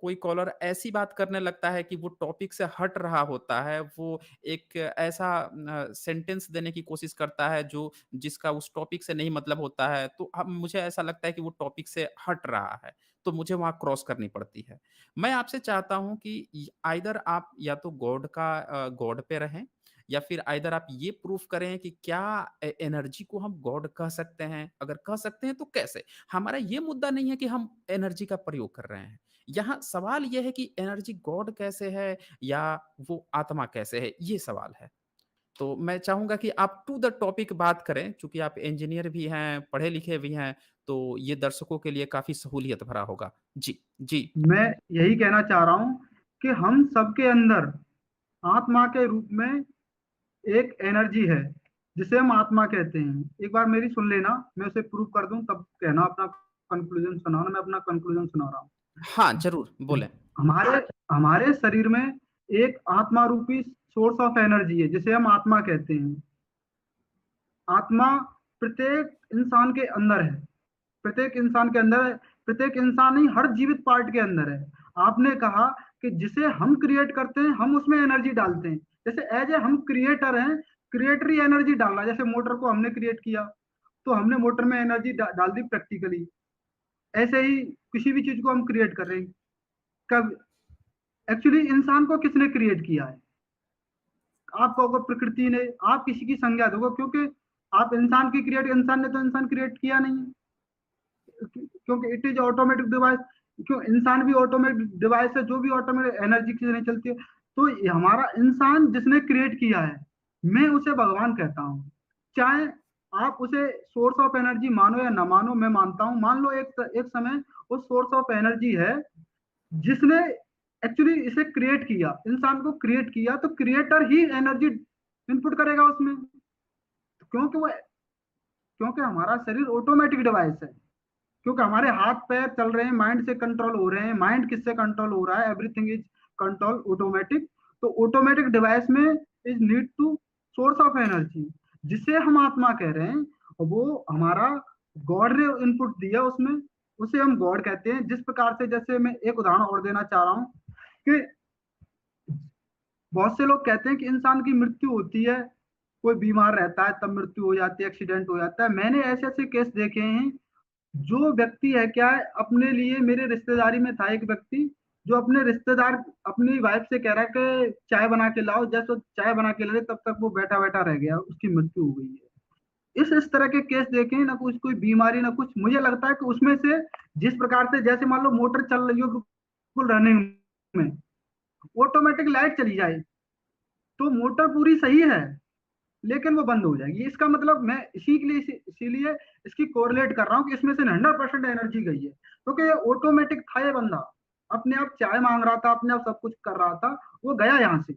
कोई कॉलर ऐसी बात करने लगता है कि वो टॉपिक से हट रहा होता है, वो एक ऐसा सेंटेंस देने की कोशिश करता है जो जिसका उस टॉपिक से नहीं मतलब होता है, तो अब मुझे ऐसा लगता है कि वो टॉपिक से हट रहा है, तो मुझे वहाँ क्रॉस करनी पड़ती है। मैं आपसे चाहता हूँ कि आइदर आप या तो गॉड पे रहें, या फिर आइदर आप ये प्रूफ करें कि क्या एनर्जी को हम गॉड कह सकते हैं? अगर कह सकते हैं तो कैसे? हमारा ये मुद्दा नहीं है कि हम एनर्जी का प्रयोग कर रहे हैं। यहाँ सवाल ये है कि एनर्जी गॉड कैसे है या वो आत्मा कैसे है? ये सवाल है। तो मैं चाहूँगा कि आप टू द टॉपिक बात करें, चूँकि आप इंजीनियर भी हैं, पढ़े-लिखे भी हैं, तो ये दर्शकों के लिए काफ़ी सहूलियत भरा होगा। जी, जी। मैं यही कहना चाह रहा हूँ कि हम सबके अंदर आत्मा के रूप में एक एनर्जी है जिसे हम आत्मा कहते हैं। एक बार मेरी सुन लेना, मैं उसे प्रूव कर दूं तब कहना अपना कंक्लूजन सुनाना। मैं अपना कंक्लूजन सुना रहा हाँ, ज़रूर, हूँ। बोलें। हमारे हमारे शरीर में एक आत्मा रूपी सोर्स ऑफ एनर्जी है जिसे हम आत्मा कहते हैं। आत्मा प्रत्येक इंसान के अंदर है, प्रत्येक इंसान के अंदर है, प्रत्येक इंसान ही हर जीवित पार्ट के अंदर है। आपने कहा कि जिसे हम क्रिएट करते हैं हम उसमें एनर्जी डालते हैं। जैसे एज ए हम क्रिएटर हैं, क्रिएटर ही एनर्जी डाल रहा है। जैसे मोटर को हमने क्रिएट किया तो हमने मोटर में एनर्जी डाल दी प्रैक्टिकली। ऐसे ही किसी भी चीज को हम क्रिएट कर रहे हैं। कब एक्चुअली इंसान को किसने क्रिएट किया है? आप कहोगे प्रकृति ने, आप किसी की संज्ञा दोगे क्योंकि आप इंसान की क्रिएट, इंसान ने तो इंसान क्रिएट किया नहीं है, क्योंकि इट इज ऑटोमेटिक डिवाइस। क्यों? इंसान भी ऑटोमेटिक डिवाइस है, जो भी ऑटोमेटिक एनर्जी से नहीं चलती है। तो ये हमारा इंसान जिसने क्रिएट किया है, मैं उसे भगवान कहता हूँ। चाहे आप उसे सोर्स ऑफ एनर्जी मानो या ना मानो, मैं मानता हूँ। मान लो एक समय वो सोर्स ऑफ एनर्जी है जिसने एक्चुअली इसे क्रिएट किया, इंसान को क्रिएट किया, तो क्रिएटर ही एनर्जी इनपुट करेगा उसमें। क्योंकि वो क्योंकि हमारा शरीर ऑटोमेटिक डिवाइस है, क्योंकि हमारे हाथ पैर चल रहे हैं, माइंड से कंट्रोल हो रहे हैं। माइंड किससे कंट्रोल हो रहा है? Everything is control automatic. तो ऑटोमेटिक डिवाइस में is need to source of energy जिसे हम आत्मा कह रहे हैं। और वो हमारा गॉड ने इनपुट दिया उसमें, उसे हम गॉड कहते हैं। जिस प्रकार से, जैसे मैं एक उदाहरण और देना चाह रहा हूँ कि बहुत से लोग कहते हैं कि इंसान की मृत्यु होती है, कोई बीमार रहता है तब मृत्यु हो जाती है, एक्सीडेंट हो जाता है। मैंने ऐसे ऐसे केस देखे हैं। जो व्यक्ति है, क्या है, अपने लिए, मेरे रिश्तेदारी में था एक व्यक्ति जो अपने रिश्तेदार, अपनी वाइफ से कह रहा है कि चाय बना के लाओ। जैसे चाय बना के ले तब तक वो बैठा बैठा रह गया, उसकी मृत्यु हो गई है। इस तरह के केस देखे ना, कुछ कोई बीमारी ना कुछ। मुझे लगता है कि उसमें से जिस प्रकार से, जैसे मान लो मोटर चल रही हो बिल्कुल रनिंग में, ऑटोमेटिक लाइट चली जाए तो मोटर पूरी सही है लेकिन वो बंद हो जाएगी। इसका मतलब मैं इसी के लिए इसीलिए इसकी कोरिलेट कर रहा हूँ कि इसमें से 100% एनर्जी गई है, क्योंकि ये ऑटोमेटिक था। ये बंदा अपने आप चाय मांग रहा था, अपने आप सब कुछ कर रहा था, वो गया यहाँ से,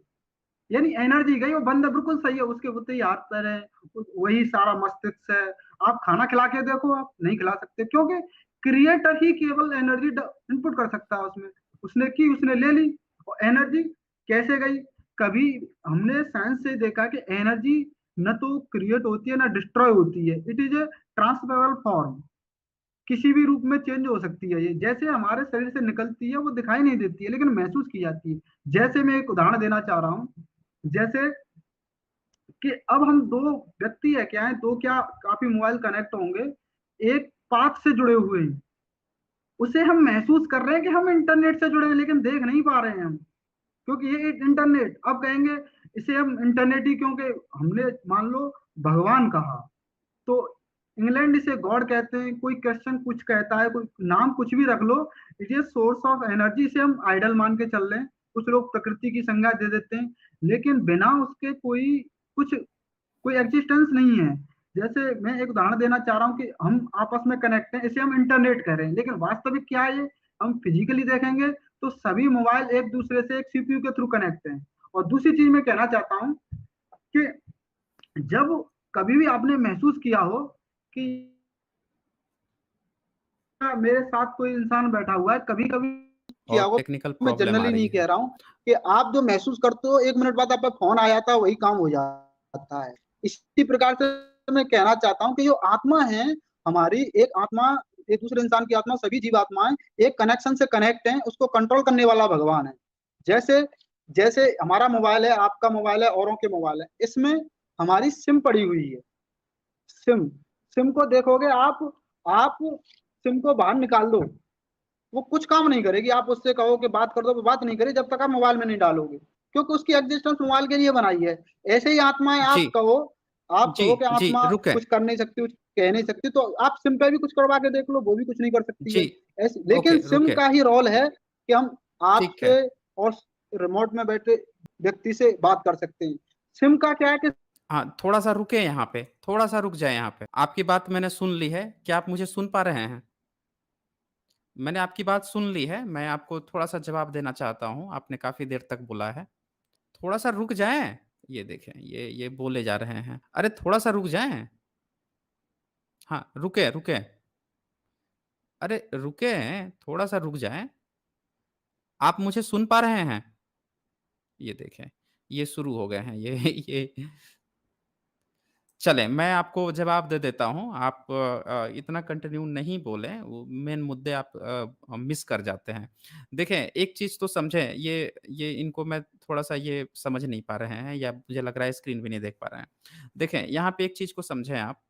यानी एनर्जी गई। वो बंदा बिल्कुल सही है, उसके उतने ही हाथ पैर है, वही सारा मस्तिष्क है। आप खाना खिला के देखो, आप नहीं खिला सकते, क्योंकि क्रिएटर ही केवल एनर्जी इनपुट कर सकता है उसमें। उसने की, उसने ले ली। और एनर्जी कैसे गई? कभी हमने साइंस से देखा कि एनर्जी न तो क्रिएट होती है ना डिस्ट्रॉय होती है। It is a transferable form, किसी भी रूप में चेंज हो सकती है। ये जैसे हमारे शरीर से निकलती है, वो दिखाई नहीं देती है लेकिन महसूस की जाती है। जैसे मैं एक उदाहरण देना चाह रहा हूँ, जैसे कि अब हम दो व्यक्ति है, क्या है, दो क्या, काफी मोबाइल कनेक्ट होंगे, एक पाथ से जुड़े हुए हैं। उसे हम महसूस कर रहे हैं कि हम इंटरनेट से जुड़े हैं लेकिन देख नहीं पा रहे हैं हम, क्योंकि ये इंटरनेट, अब कहेंगे इसे हम इंटरनेट ही, क्योंकि हमने मान लो भगवान कहा तो इंग्लैंड इसे गॉड कहते हैं, कोई क्वेश्चन कुछ कहता है, कोई नाम कुछ भी रख लो। It is source of energy, इसे हम आइडल मान के चल रहे हैं। कुछ लोग प्रकृति की संज्ञा दे देते हैं, लेकिन बिना उसके कोई कुछ, कोई एग्जिस्टेंस नहीं है। जैसे मैं एक उदाहरण देना चाह रहा हूँ कि हम आपस में कनेक्ट हैं, इसे हम इंटरनेट कह रहे हैं, लेकिन वास्तविक क्या है ये? हम फिजिकली देखेंगे तो सभी मोबाइल एक दूसरे से एक सीपीयू के थ्रू कनेक्ट हैं। और दूसरी चीज मैं कहना चाहता हूँ कि जब कभी भी आपने महसूस किया हो कि मेरे साथ कोई इंसान बैठा हुआ है, कभी कभी किया और होगा, टेक्निकल मैं प्रॉब्लम आ जनरली रही नहीं है। कह रहा हूँ, कि आप जो महसूस करते हो 1 मिनट बाद आपका फोन आ जाता है, वही काम हो जाता है। इसी प्रकार से मैं कहना चाहता हूँ कि जो आत्मा है हमारी, एक आत्मा, एक दूसरे इंसान की आत्मा, सभी जीव आत्माएं एक कनेक्शन से कनेक्ट हैं, उसको कंट्रोल करने वाला भगवान है। जैसे जैसे हमारा मोबाइल है, आपका मोबाइल है, औरों के मोबाइल है, इसमें हमारी सिम पड़ी हुई है। सिम सिम को देखोगे आप सिम को बाहर निकाल दो, वो कुछ काम नहीं करेगी। आप उससे कहो कि बात कर दो, वो बात नहीं करेगी जब तक आप मोबाइल में नहीं डालोगे। क्योंकि उसकी एग्जिस्टेंस मोबाइल के लिए बनाई है। ऐसे ही आत्माएं, जी, आप जी, कहो कि जी, आत्मा रुकें। कुछ कर नहीं सकती, कुछ कह नहीं सकती, तो आप सिम पे भी कुछ करवा के देख लो, वो भी कुछ नहीं कर सकती जी, है। ऐसे ओके, लेकिन सिम रुकें। का ही रोल है कि हम ठीक है। आपसे और रिमोट में बैठे व्यक्ति से बात कर सकते हैं। सिम का क्या है कि हाँ, थोड़ा-सा रुकें यहाँ पे, थोड़ा-सा रुक जाएँ यहाँ पे। आपकी बात मैंने सुन ली है, क्या आप मुझे सुन पा रहे हैं? मैंने आपकी बात सुन ली है, मैं आपको थोड़ा-सा जवाब देना चाहता हूँ, आपने काफ़ी देर तक बोला है। थोड़ा-सा रुक जाएँ। ये देखें, ये बोले जा रहे हैं। अरे थोड़ा-सा रुक जाएँ। हाँ, रुकें, रुकें। अरे रुकें, थोड़ा-सा रुक जाएँ। आप मुझे सुन पा रहे हैं? ये देखें, ये शुरू हो गए हैं ये चलें, मैं आपको जवाब दे देता हूँ। आप इतना कंटिन्यू नहीं बोलें, वो मेन मुद्दे आप मिस कर जाते हैं। देखें, एक चीज़ तो समझें, ये इनको मैं थोड़ा-सा ये समझ नहीं पा रहे हैं या मुझे लग रहा है स्क्रीन भी नहीं देख पा रहे हैं। देखें, यहाँ पे एक चीज़ को समझें आप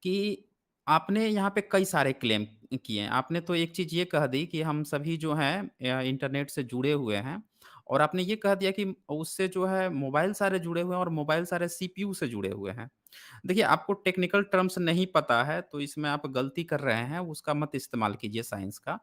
कि आपने यहाँ पे कई सारे क्लेम किए हैं। आपने तो एक चीज़ ये कह दी कि हम सभी जो हैं इंटरनेट से जुड़े हुए हैं और आपने ये कह दिया कि उससे जो है मोबाइल सारे जुड़े हुए हैं और मोबाइल सारे सीपीयू से जुड़े हुए हैं। देखिए, आपको टेक्निकल टर्म्स नहीं पता है, तो इसमें आप गलती कर रहे हैं, उसका मत इस्तेमाल कीजिए साइंस का।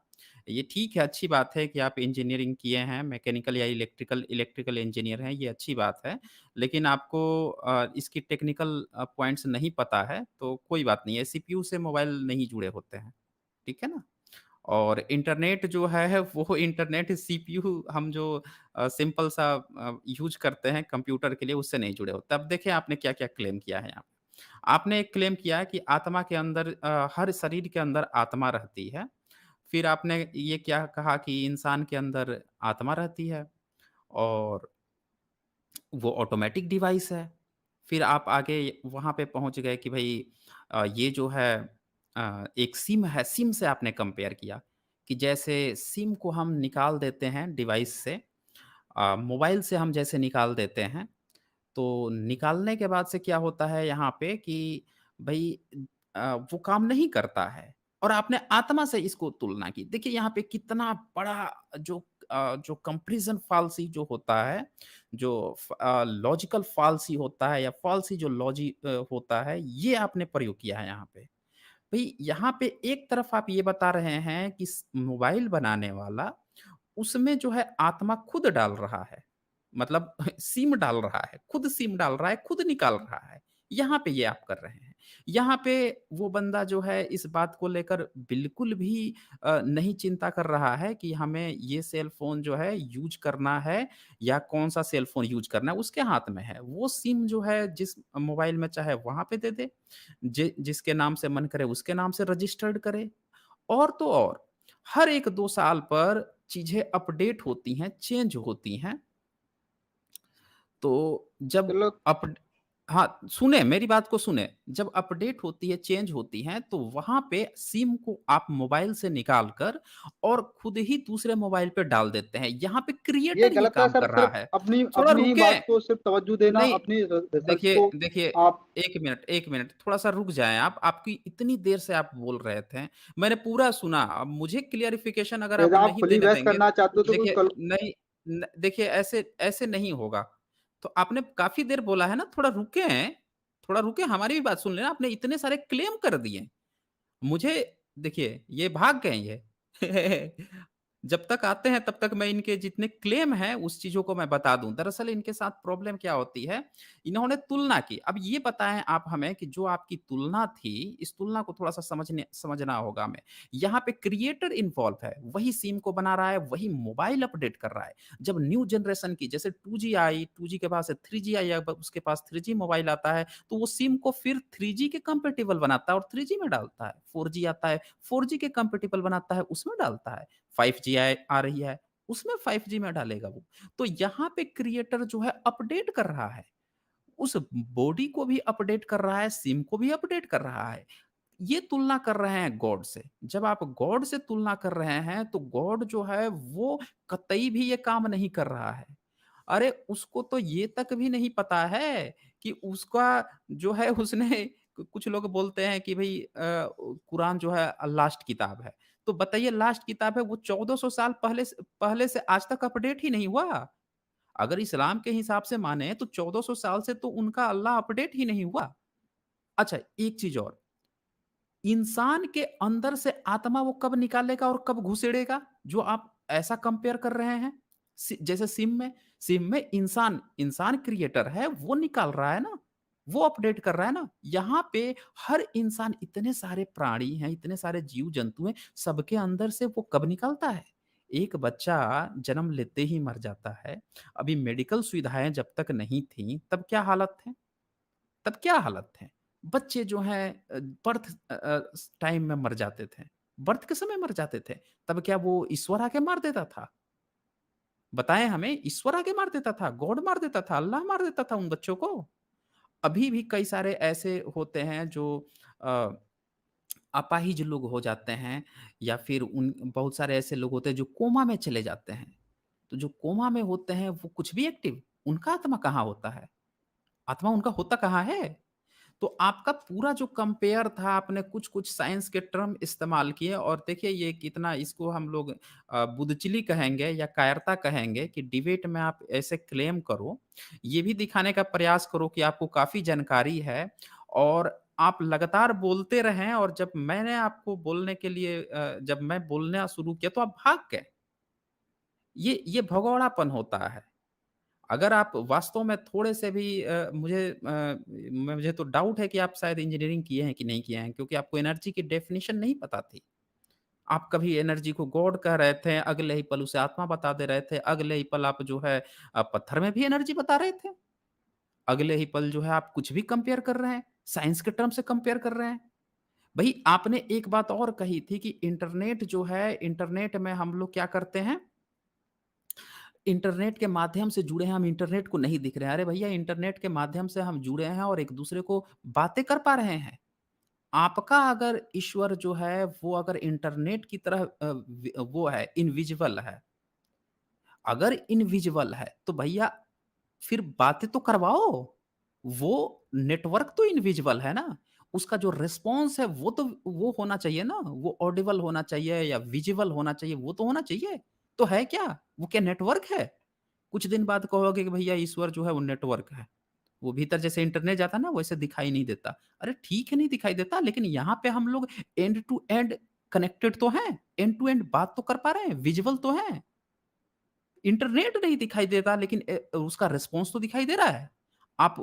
ये ठीक है, अच्छी बात है कि आप इंजीनियरिंग किए हैं, मैकेनिकल या इलेक्ट्रिकल इंजीनियर हैं, ये अच्छी बात है। लेकिन आपको इसकी टेक्निकल पॉइंट्स नहीं पता है, तो कोई बात नहीं है, सीपीयू से मोबाइल नहीं जुड़े होते हैं, ठीक है ना? और इंटरनेट जो है वो इंटरनेट सीपीयू हम जो सिंपल सा यूज़ करते हैं कंप्यूटर के लिए उससे नहीं जुड़े होते। अब देखिए आपने क्या-क्या क्लेम किया है यहाँ पे। आपने एक क्लेम किया है कि आत्मा के अंदर हर शरीर के अंदर आत्मा रहती है। फिर आपने ये क्या कहा कि इंसान के अंदर आत्मा रहती है और वो ऑटोमैटिक डिवाइस है। फिर आप आगे वहाँ पे पहुँच गए कि भई ये जो है एक सिम है, सिम से आपने कंपेयर किया कि जैसे सिम को हम निकाल देते हैं डिवाइस से मोबाइल से हम जैसे निकाल देते हैं, तो निकालने के बाद से क्या होता है यहाँ पे कि भई वो काम नहीं करता है और आपने आत्मा से इसको तुलना की। देखिए यहाँ पे कितना बड़ा जो कंपैरिज़न फ़ाल्सी जो होता है, लॉजिकल फ़ाल्सी होता है या फ़ाल्सी जो होता है, ये आपने प्रयोग किया है यहाँ पे। भई यहाँ पे एक तरफ आप ये बता रहे हैं कि मोबाइल बनाने वाला उसमें जो है आत्मा खुद डाल रहा है। मतलब सिम डाल रहा है, खुद सिम डाल रहा है, खुद निकाल रहा है। यहाँ पे ये आप कर रहे हैं। यहाँ पे वो बंदा जो है इस बात को लेकर बिल्कुल भी नहीं चिंता कर रहा है कि हमें ये सेल फ़ोन जो है यूज़ करना है या कौन-सा सेल फ़ोन यूज़ करना है, उसके हाथ में है। वो सिम जो है जिस मोबाइल में चाहे वहाँ पे दे दे, जिसके नाम से मन करे उसके नाम से रजिस्टर्ड करे। और तो और, हर 1-2 साल पर चीज़ें अपडेट होती हैं, चेंज होती हैं। तो जब चलो, अप हाँ, सुनें, मेरी बात को सुनें। जब अपडेट होती है, चेंज होती हैं, तो वहाँ पे सिम को आप मोबाइल से निकाल कर और खुद ही दूसरे मोबाइल पे डाल देते हैं। यहाँ पे ये क्रिएटर ये गलत है काम सर। कर रहा सिर्फ है। अपनी थोड़ा अपनी ही बात रुकें। को सिर्फ तवज्जो देना, नहीं, अपनी रिसर्च देखिए को देखिए, आप 1 मिनट, थोड़ा-सा रुक जाएँ आप। आपकी इतनी देर से आप बोल रहे थे, मैंने पूरा सुना। अब मुझे क्लेरिफ़िकेशन अगर आप यदि आप नहीं खुली देने बहस देंगे करना चाहते हो तो कोई देखिए कल नहीं देखिए ऐसे ऐसे नहीं होगा। तो आपने काफ़ी देर बोला है ना, थोड़ा रुकें, हमारी भी बात सुन लें। आपने इतने सारे क्लेम कर दिए। मुझे देखिए, ये भाग गए ये। जब तक आते हैं तब तक मैं इनके जितने क्लेम हैं उस चीज़ों को मैं बता दूँ। दरअसल इनके साथ प्रॉब्लम क्या होती है, इन्होंने तुलना की। अब ये बताएँ आप हमें कि जो आपकी तुलना थी, इस तुलना को थोड़ा-सा समझना होगा हमें। यहाँ पे क्रिएटर इन्वॉल्व है, वही सिम को बना रहा है, वही मोबाइल अपडेट कर रहा है। जब न्यू जनरेशन की जैसे 2G आई, 2G के बाद से 3G आई, अब उसके पास 3G मोबाइल आता है, तो वो सिम को फिर 3G के कंपैटिबल बनाता है और 3G में डालता है। 4G आता है, 4G के कंपैटिबल बनाता है, उसमें डालता है। 5G आए आ रही है, उसमें 5G में डालेगा वो। तो यहाँ पे क्रिएटर जो है अपडेट कर रहा है। उस बॉडी को भी अपडेट कर रहा है, सिम को भी अपडेट कर रहा है। ये तुलना कर रहे हैं गॉड से। जब आप गॉड से तुलना कर रहे हैं, तो गॉड जो है वो कतई भी ये काम नहीं कर रहा है। अरे! उसको तो ये तक भी नहीं पता है कि उसका जो है उसने कुछ लोग बोलते हैं कि भई कुरान जो है लास्ट किताब है। तो बताइए लास्ट किताब है वो 1400 साल पहले से आज तक अपडेट ही नहीं हुआ। अगर इस्लाम के हिसाब से माने तो 1400 साल से तो उनका अल्लाह अपडेट ही नहीं हुआ। अच्छा, एक चीज़ और, इंसान के अंदर से आत्मा वो कब निकालेगा और कब घुसेड़ेगा? जो आप ऐसा कंपेयर कर रहे हैं। जैसे सिम में इंसान क्रिएटर है, वो निकाल रहा है ना, वो अपडेट कर रहा है ना। यहाँ पे हर इंसान, इतने सारे प्राणी हैं, इतने सारे जीव-जंतु हैं, सबके अंदर से वो कब निकलता है? एक बच्चा जन्म लेते ही मर जाता है। अभी मेडिकल सुविधाएँ जब तक नहीं थी, तब क्या हालत थे? तब क्या हालत थे? बच्चे जो हैं बर्थ टाइम में मर जाते थे। बर्थ के समय मर जाते थे। तब क्या वो ईश्वर आके मार देता था? बताएँ हमें, ईश्वर आके मार देता था, गॉड मार देता था, अल्लाह मार देता था उन बच्चों को? अभी भी कई सारे ऐसे होते हैं जो अ, अपाहिज लोग हो जाते हैं, या फिर उन बहुत सारे ऐसे लोग होते हैं जो कोमा में चले जाते हैं। तो जो कोमा में होते हैं वो कुछ भी एक्टिव, उनका आत्मा कहाँ होता है? आत्मा उनका होता कहाँ है? तो आपका पूरा जो कंपेयर था, आपने कुछ-कुछ साइंस के टर्म इस्तेमाल किए, और देखिए ये कितना, इसको हम लोग बुदचिली कहेंगे या कायरता कहेंगे कि डिबेट में आप ऐसे क्लेम करो। ये भी दिखाने का प्रयास करो कि आपको काफ़ी जानकारी है, और आप लगातार बोलते रहें, और जब मैंने आपको बोलने के लिए जब मैं बोलना शुरू किया तो आप भाग गए। ये भगौड़ापन होता है। अगर आप वास्तव में थोड़े से भी मुझे तो डाउट है कि आप शायद इंजीनियरिंग किए हैं कि नहीं किए हैं, क्योंकि आपको एनर्जी की डेफिनिशन नहीं पता थी। आप कभी एनर्जी को गॉड कह रहे थे, अगले ही पल उसे आत्मा बता दे रहे थे, अगले ही पल आप जो है पत्थर में भी एनर्जी बता रहे थे, अगले ही पल जो है आप कुछ भी कंपेयर कर रहे हैं, साइंस के टर्म से कंपेयर कर रहे हैं। भई आपने एक बात और कही थी कि इंटरनेट जो है, इंटरनेट में हम लोग क्या करते हैं, इंटरनेट के माध्यम से जुड़े हैं, हम इंटरनेट को नहीं दिख रहे हैं। अरे भैया, इंटरनेट के माध्यम से हम जुड़े हैं और एक-दूसरे को बातें कर पा रहे हैं। आपका अगर ईश्वर जो है वो अगर इंटरनेट की तरह वो है, इनविजिबल है। अगर इनविजिबल है तो भैया फिर बातें तो करवाओ। वो नेटवर्क तो इनविजिबल है ना। उसका जो रिस्पॉन्स है वो तो वो होना चाहिए ना, वो ऑडिबल होना चाहिए या विजिबल होना चाहिए, वो तो होना चाहिए। तो है क्या? वो क्या नेटवर्क है? कुछ दिन बाद कहोगे कि भैया ईश्वर जो है वो नेटवर्क है। वो भीतर जैसे इंटरनेट जाता है ना वैसे दिखाई नहीं देता। अरे ठीक है, नहीं दिखाई देता, लेकिन यहाँ पे हम लोग एंड टू एंड कनेक्टेड तो हैं, एंड टू एंड बात तो कर पा रहे हैं, विजिबल तो हैं। इंटरनेट नहीं दिखाई देता, लेकिन उसका रिस्पॉन्स तो दिखाई दे रहा है। आप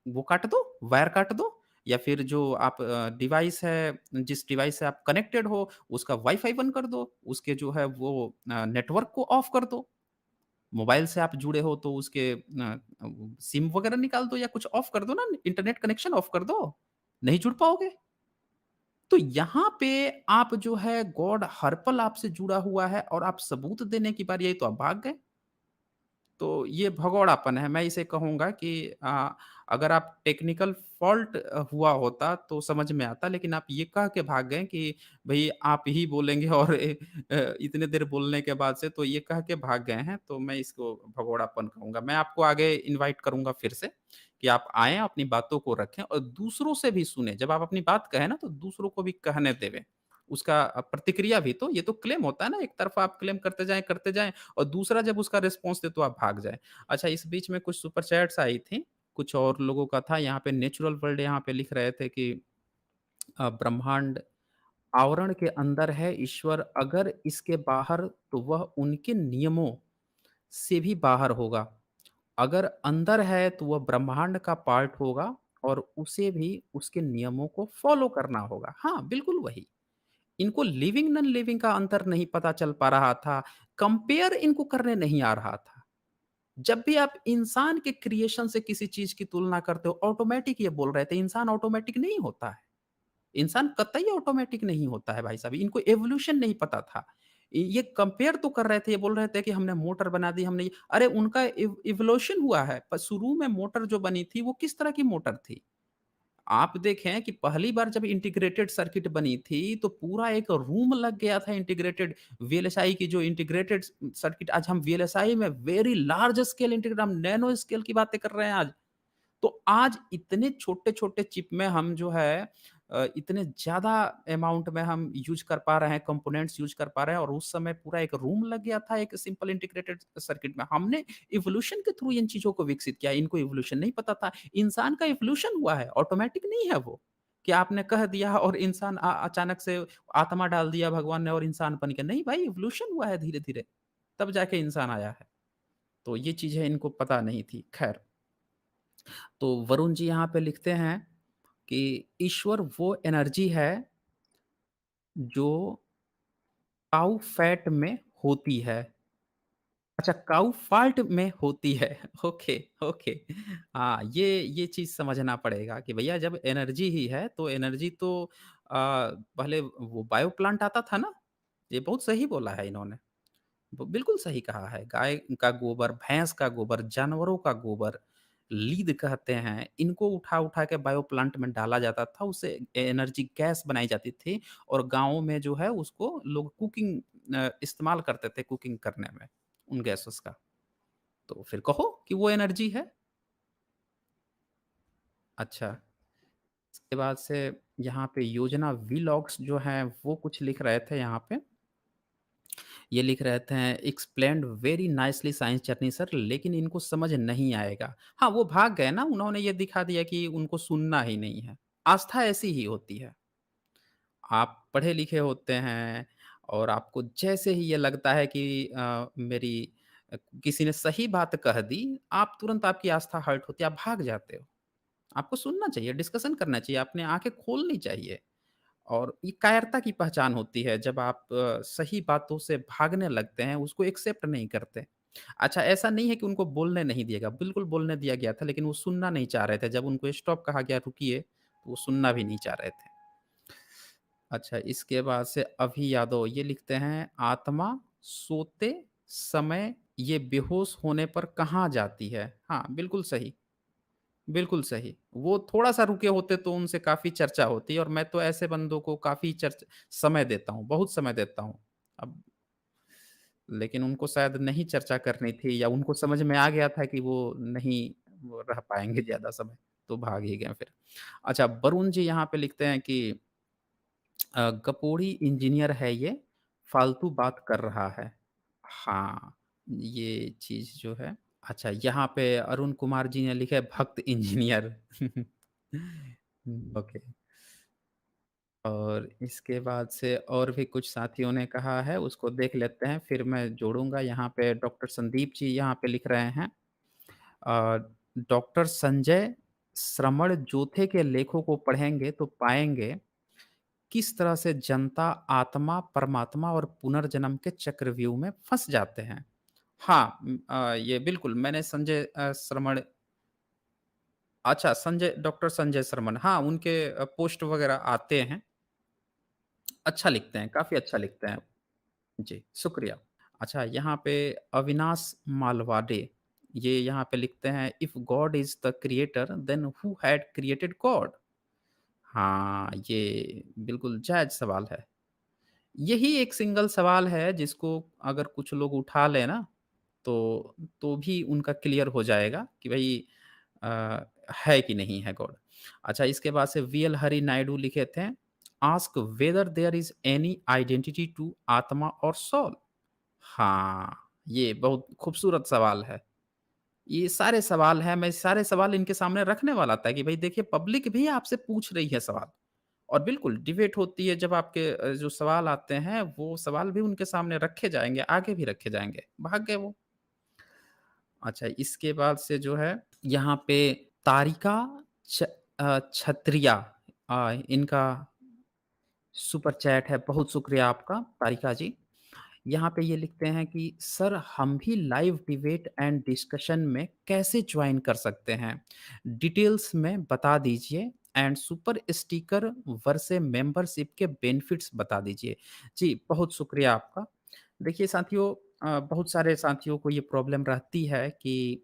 वो काट दो, वायर काट दो, या फिर जो आप डिवाइस है, जिस डिवाइस से आप कनेक्टेड हो उसका वाई-फाई बंद कर दो, उसके जो है वो नेटवर्क को ऑफ कर दो। मोबाइल से आप जुड़े हो तो उसके सिम वगैरह निकाल दो या कुछ ऑफ कर दो ना, इंटरनेट कनेक्शन ऑफ कर दो, नहीं जुड़ पाओगे। तो यहाँ पे आप जो है गॉड हर पल आपसे जुड़ा हुआ है, और आप सबूत देने की बारी आई तो आप भाग गए। तो ये भगौड़ापन है। मैं इसे कहूँगा कि अगर आप टेक्निकल फ़ॉल्ट हुआ होता तो समझ में आता, लेकिन आप ये कह के भाग गए कि भई आप ही बोलेंगे, और इतने देर बोलने के बाद से तो ये कह के भाग गए हैं, तो मैं इसको भगौड़ापन कहूँगा। मैं आपको आगे इनवाइट करूँगा फिर से कि आप आएँ, अपनी बातों को रखें और दूसरों से भी सुनें। जब आप अपनी बात कहें ना तो दूसरों को भी कहने देवें। उसका प्रतिक्रिया भी तो, ये तो क्लेम होता है ना, एक तरफ़ा आप क्लेम करते जाएँ और दूसरा जब उसका रिस्पॉन्स दे तो आप भाग जाएँ। अच्छा, इस बीच में कुछ सुपर चैट्स आई थी, कुछ और लोगों का था, यहाँ पे नेचुरल वर्ल्ड यहाँ पे लिख रहे थे कि ब्रह्मांड आवरण के अंदर है ईश्वर, अगर इसके बाहर तो वह उनके नियमों से भी बाहर होगा। अगर अंदर है तो वह ब्रह्मांड का पार्ट होगा और उसे भी उसके नियमों को फ़ॉलो करना होगा। हाँ, बिल्कुल वही। इनको लिविंग नॉन लिविंग का अंतर नहीं पता चल पा रहा था, कंपेयर इनको करने नहीं आ रहा था। जब भी आप इंसान के क्रिएशन से किसी चीज़ की तुलना करते हो, ऑटोमैटिक ये बोल रहे थे, इंसान ऑटोमैटिक नहीं होता है। इंसान कतई ऑटोमैटिक नहीं होता है भाई साहब, इनको एवोल्यूशन नहीं पता था। ये कंपेयर तो कर रहे थे, ये बोल रहे थे कि हमने मोटर बना दी, हमने अरे उनका इवोल्यूशन हुआ है, पर शुरू में मोटर जो बनी थी, वो किस तरह की मोटर थी? आप देखें कि पहली बार जब इंटीग्रेटेड सर्किट बनी थी, तो पूरा एक रूम लग गया था इंटीग्रेटेड वीएलएसआई की जो इंटीग्रेटेड सर्किट, आज हम वीएलएसआई में वेरी लार्ज स्केल इंटीग्रेटेड, हम नैनो स्केल की बातें कर रहे हैं आज। तो आज इतने छोटे-छोटे चिप में हम जो है इतने ज़्यादा अमाउंट में हम यूज़ कर पा रहे हैं, कंपोनेंट्स यूज़ कर पा रहे हैं और उस समय पूरा एक रूम लग गया था एक सिंपल इंटीग्रेटेड सर्किट में। हमने इवोल्यूशन के थ्रू इन चीज़ों को विकसित किया, इनको इवोल्यूशन नहीं पता था। इंसान का इवोल्यूशन हुआ है, ऑटोमैटिक नहीं है वो, कि आपने कह दिया और इंसान अचानक से आत्मा डाल दिया भगवान ने और इंसान बन गया। नहीं भाई, इवोल्यूशन हुआ है धीरे-धीरे, तब जाके इंसान आया है। तो ये चीज़ें इनको पता नहीं थी। ख़ैर, तो वरुण जी यहाँ पे लिखते हैं कि ईश्वर वो एनर्जी है जो काऊ फैट में होती है। अच्छा, काऊ फाल्ट में होती है। Okay, okay. हाँ, ये चीज़ समझना पड़ेगा कि भैया जब एनर्जी ही है, तो एनर्जी तो पहले वो बायो प्लांट आता था ना? ये बहुत सही बोला है इन्होंने। बिल्कुल सही कहा है। गाय का गोबर, भैंस का गोबर, जानवरों का गोबर, लीद कहते हैं, इनको उठा-उठा के बायो प्लांट में डाला जाता था, उससे एनर्जी गैस बनाई जाती थी और गाँवों में जो है उसको लोग कुकिंग इस्तेमाल करते थे कुकिंग करने में, उन गैसेस का। तो फिर कहो कि वो एनर्जी है। अच्छा, इसके बाद से यहाँ पे योजना व्लॉग्स जो हैं, वो कुछ लिख रहे थे यहाँ पे। ये लिख रहे थे explained very nicely science journey sir, लेकिन इनको समझ नहीं आएगा। हाँ, वो भाग गए ना, उन्होंने ये दिखा दिया कि उनको सुनना ही नहीं है। आस्था ऐसी ही होती है। आप पढ़े-लिखे होते हैं और आपको जैसे ही ये लगता है कि किसी ने सही बात कह दी, आप तुरंत आपकी आस्था हर्ट होती है, आप भाग जाते हो। आपको सुनना चाहिए, डिस्कशन करना चाहिए, अपनी आँखें खोलनी चाहिए। और ये कायरता की पहचान होती है जब आप सही बातों से भागने लगते हैं, उसको एक्सेप्ट नहीं करते। अच्छा, ऐसा नहीं है कि उनको बोलने नहीं दिया गया, बिल्कुल बोलने दिया गया था, लेकिन वो सुनना नहीं चाह रहे थे। जब उनको स्टॉप कहा गया, रुकिए, तो वो सुनना भी नहीं चाह रहे थे। अच्छा, इसके बाद से अभि यादव ये लिखते हैं, आत्मा सोते समय ये बेहोश होने पर कहाँ जाती है? हाँ, बिल्कुल सही। बिल्कुल सही। वो थोड़ा-सा रुके होते तो उनसे काफ़ी चर्चा होती और मैं तो ऐसे बंदों को काफ़ी समय देता हूँ, बहुत समय देता हूँ। अब लेकिन उनको शायद नहीं चर्चा करनी थी या उनको समझ में आ गया था कि वो नहीं वो रह पाएँगे ज़्यादा समय, तो भाग ही गए फिर। अच्छा, वरुण जी यहाँ पे लिखते हैं कि गपोड़ी इंजीनियर है ये, फालतू बात कर रहा है। हाँ, ये चीज़ जो है अच्छा, यहाँ पे अरुण कुमार जी ने लिखा है भक्त इंजीनियर। ओके। और इसके बाद से और भी कुछ साथियों ने कहा है, उसको देख लेते हैं, फिर मैं जोड़ूँगा। यहाँ पे डॉक्टर संदीप जी यहाँ पे लिख रहे हैं अ, डॉक्टर संजय श्रमण जोथे के लेखों को पढ़ेंगे तो पाएँगे किस तरह से जनता आत्मा, परमात्मा और पुनर्जन्म के चक्रव्यूह में फँस जाते हैं। हाँ, ये बिल्कुल मैंने संजय श्रमण अच्छा, संजय डॉक्टर संजय शर्मन, हाँ, उनके पोस्ट वगैरह आते हैं। अच्छा लिखते हैं, काफ़ी अच्छा लिखते हैं। जी, शुक्रिया। अच्छा, यहाँ पे अविनाश मालवाडे, ये यहाँ पे लिखते हैं, if God is the creator then who had created God? हाँ, ये बिल्कुल जायज़ सवाल है। यही एक सिंगल सवाल है जिसको अगर कुछ लोग उठा लें ना, तो भी उनका क्लियर हो जाएगा कि भई अ, है कि नहीं है गॉड। अच्छा, इसके बाद से वीएल हरि नायडू लिखे थे, ask whether there is any identity to आत्मा और सोल? हाँ, ये बहुत खूबसूरत सवाल है। ये सारे सवाल हैं, मैं सारे सवाल इनके सामने रखने वाला था कि भई देखिए पब्लिक भी आपसे पूछ रही है सवाल और बिल्कुल डिबेट होती है जब आपके जो सवाल आते हैं, वो सवाल भी उनके सामने रखे जाएँगे, आगे भी रखे जाएँगे। भाग गए वो। अच्छा, इसके बाद से जो है यहाँ पे तारिका छत्रिया इनका सुपर चैट है, बहुत शुक्रिया आपका तारिका जी। यहाँ पे ये लिखते हैं कि सर हम भी लाइव डिबेट एंड डिस्कशन में कैसे ज्वाइन कर सकते हैं? डिटेल्स में बता दीजिए and super sticker versus membership के बेनिफिट्स बता दीजिए। जी, बहुत शुक्रिया आपका। देखिए साथियों बहुत सारे साथियों को ये प्रॉब्लम रहती है कि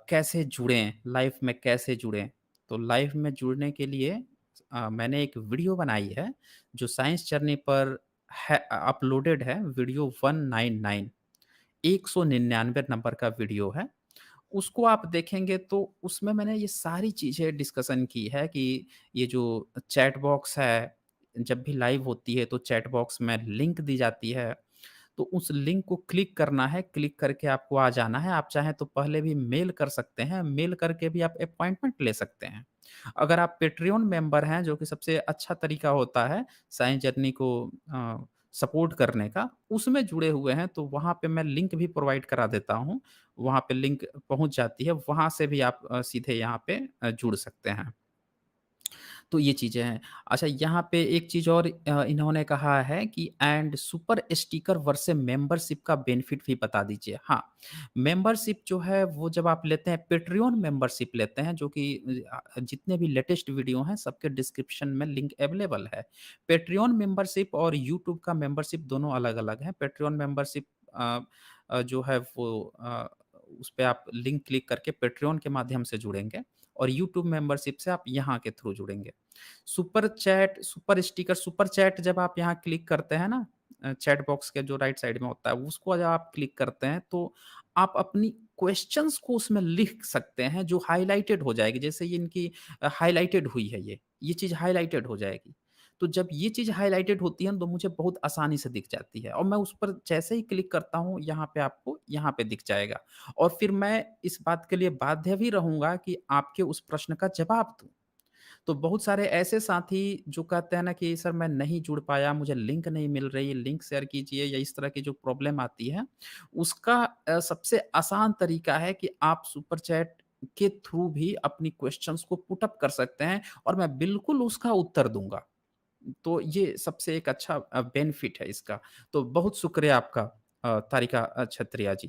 कैसे जुड़ें, लाइव में कैसे जुड़ें? तो लाइव में जुड़ने के लिए मैंने एक वीडियो बनाई है, जो साइंस जर्नी पर है अपलोडेड है वीडियो 199 199 नंबर का वीडियो है। उसको आप देखेंगे तो उसमें मैंने ये सारी चीज़ें डिस्कशन की है कि ये जो चैट बॉक्स है, जब भी लाइव होती है तो चैट बॉक्स में लिंक दी जाती है। तो उस लिंक को क्लिक करना है, क्लिक करके आपको आ जाना है। आप चाहें तो पहले भी मेल कर सकते हैं, मेल करके भी आप अपॉइंटमेंट ले सकते हैं। अगर आप पैट्रियन मेंबर हैं, जो कि सबसे अच्छा तरीका होता है साइंस जर्नी को सपोर्ट करने का, उसमें जुड़े हुए हैं, तो वहाँ पे मैं लिंक भी प्रोवाइड करा देता हूँ। वहाँ पे लिंक पहुँच जाती है, वहाँ से भी आप सीधे यहाँ पे जुड़ सकते हैं। तो ये चीज़ें हैं। अच्छा यहाँ पे एक चीज़ और इन्होंने कहा है कि and super sticker versus membership का बेनिफिट भी बता दीजिए। हाँ, मेंबरशिप जो है वो जब आप लेते हैं पैट्रियन मेंबरशिप लेते हैं जो कि जितने भी लेटेस्ट वीडियो हैं सबके डिस्क्रिप्शन में लिंक अवेलेबल है। पैट्रियन मेंबरशिप और यूट्यूब का मेंबरशिप दोनों अलग-अलग हैं। पैट्रियन मेंबरशिप जो है वो उस पे आप लिंक क्लिक करके पैट्रियन के माध्यम से जुड़ेंगे और यूट्यूब मेंबरशिप से आप यहाँ के थ्रू जुड़ेंगे। Super chat, super sticker, super chat जब आप यहाँ क्लिक करते हैं ना चैट बॉक्स के जो राइट साइड में होता है, उसको जब आप क्लिक करते हैं तो आप अपनी क्वेश्चंस को उसमें लिख सकते हैं जो हाइलाइटेड हो जाएगी। जैसे ये इनकी हाइलाइटेड हुई है ये चीज़ हाइलाइटेड हो जाएगी। तो जब ये चीज़ हाइलाइटेड होती है ना तो मुझे बहुत आसानी से दिख जाती है और मैं उस पर जैसे ही क्लिक करता हूँ, यहाँ पे आपको यहाँ पे दिख जाएगा और फिर मैं इस बात के लिए बाध्य भी रहूँगा कि आपके उस प्रश्न का जवाब दूँ। तो बहुत सारे ऐसे साथी जो कहते हैं ना कि सर मैं नहीं जुड़ पाया, मुझे लिंक नहीं मिल रही, लिंक शेयर कीजिए या इस तरह की जो प्रॉब्लम आती है, उसका सबसे आसान तरीका है कि आप सुपर चैट के थ्रू भी अपनी क्वेश्चंस को पुट अप कर सकते हैं और मैं बिल्कुल उसका उत्तर दूँगा। तो ये सबसे एक अच्छा बेनिफिट है इसका। तो बहुत शुक्रिया आपका तारिका छत्रिया जी।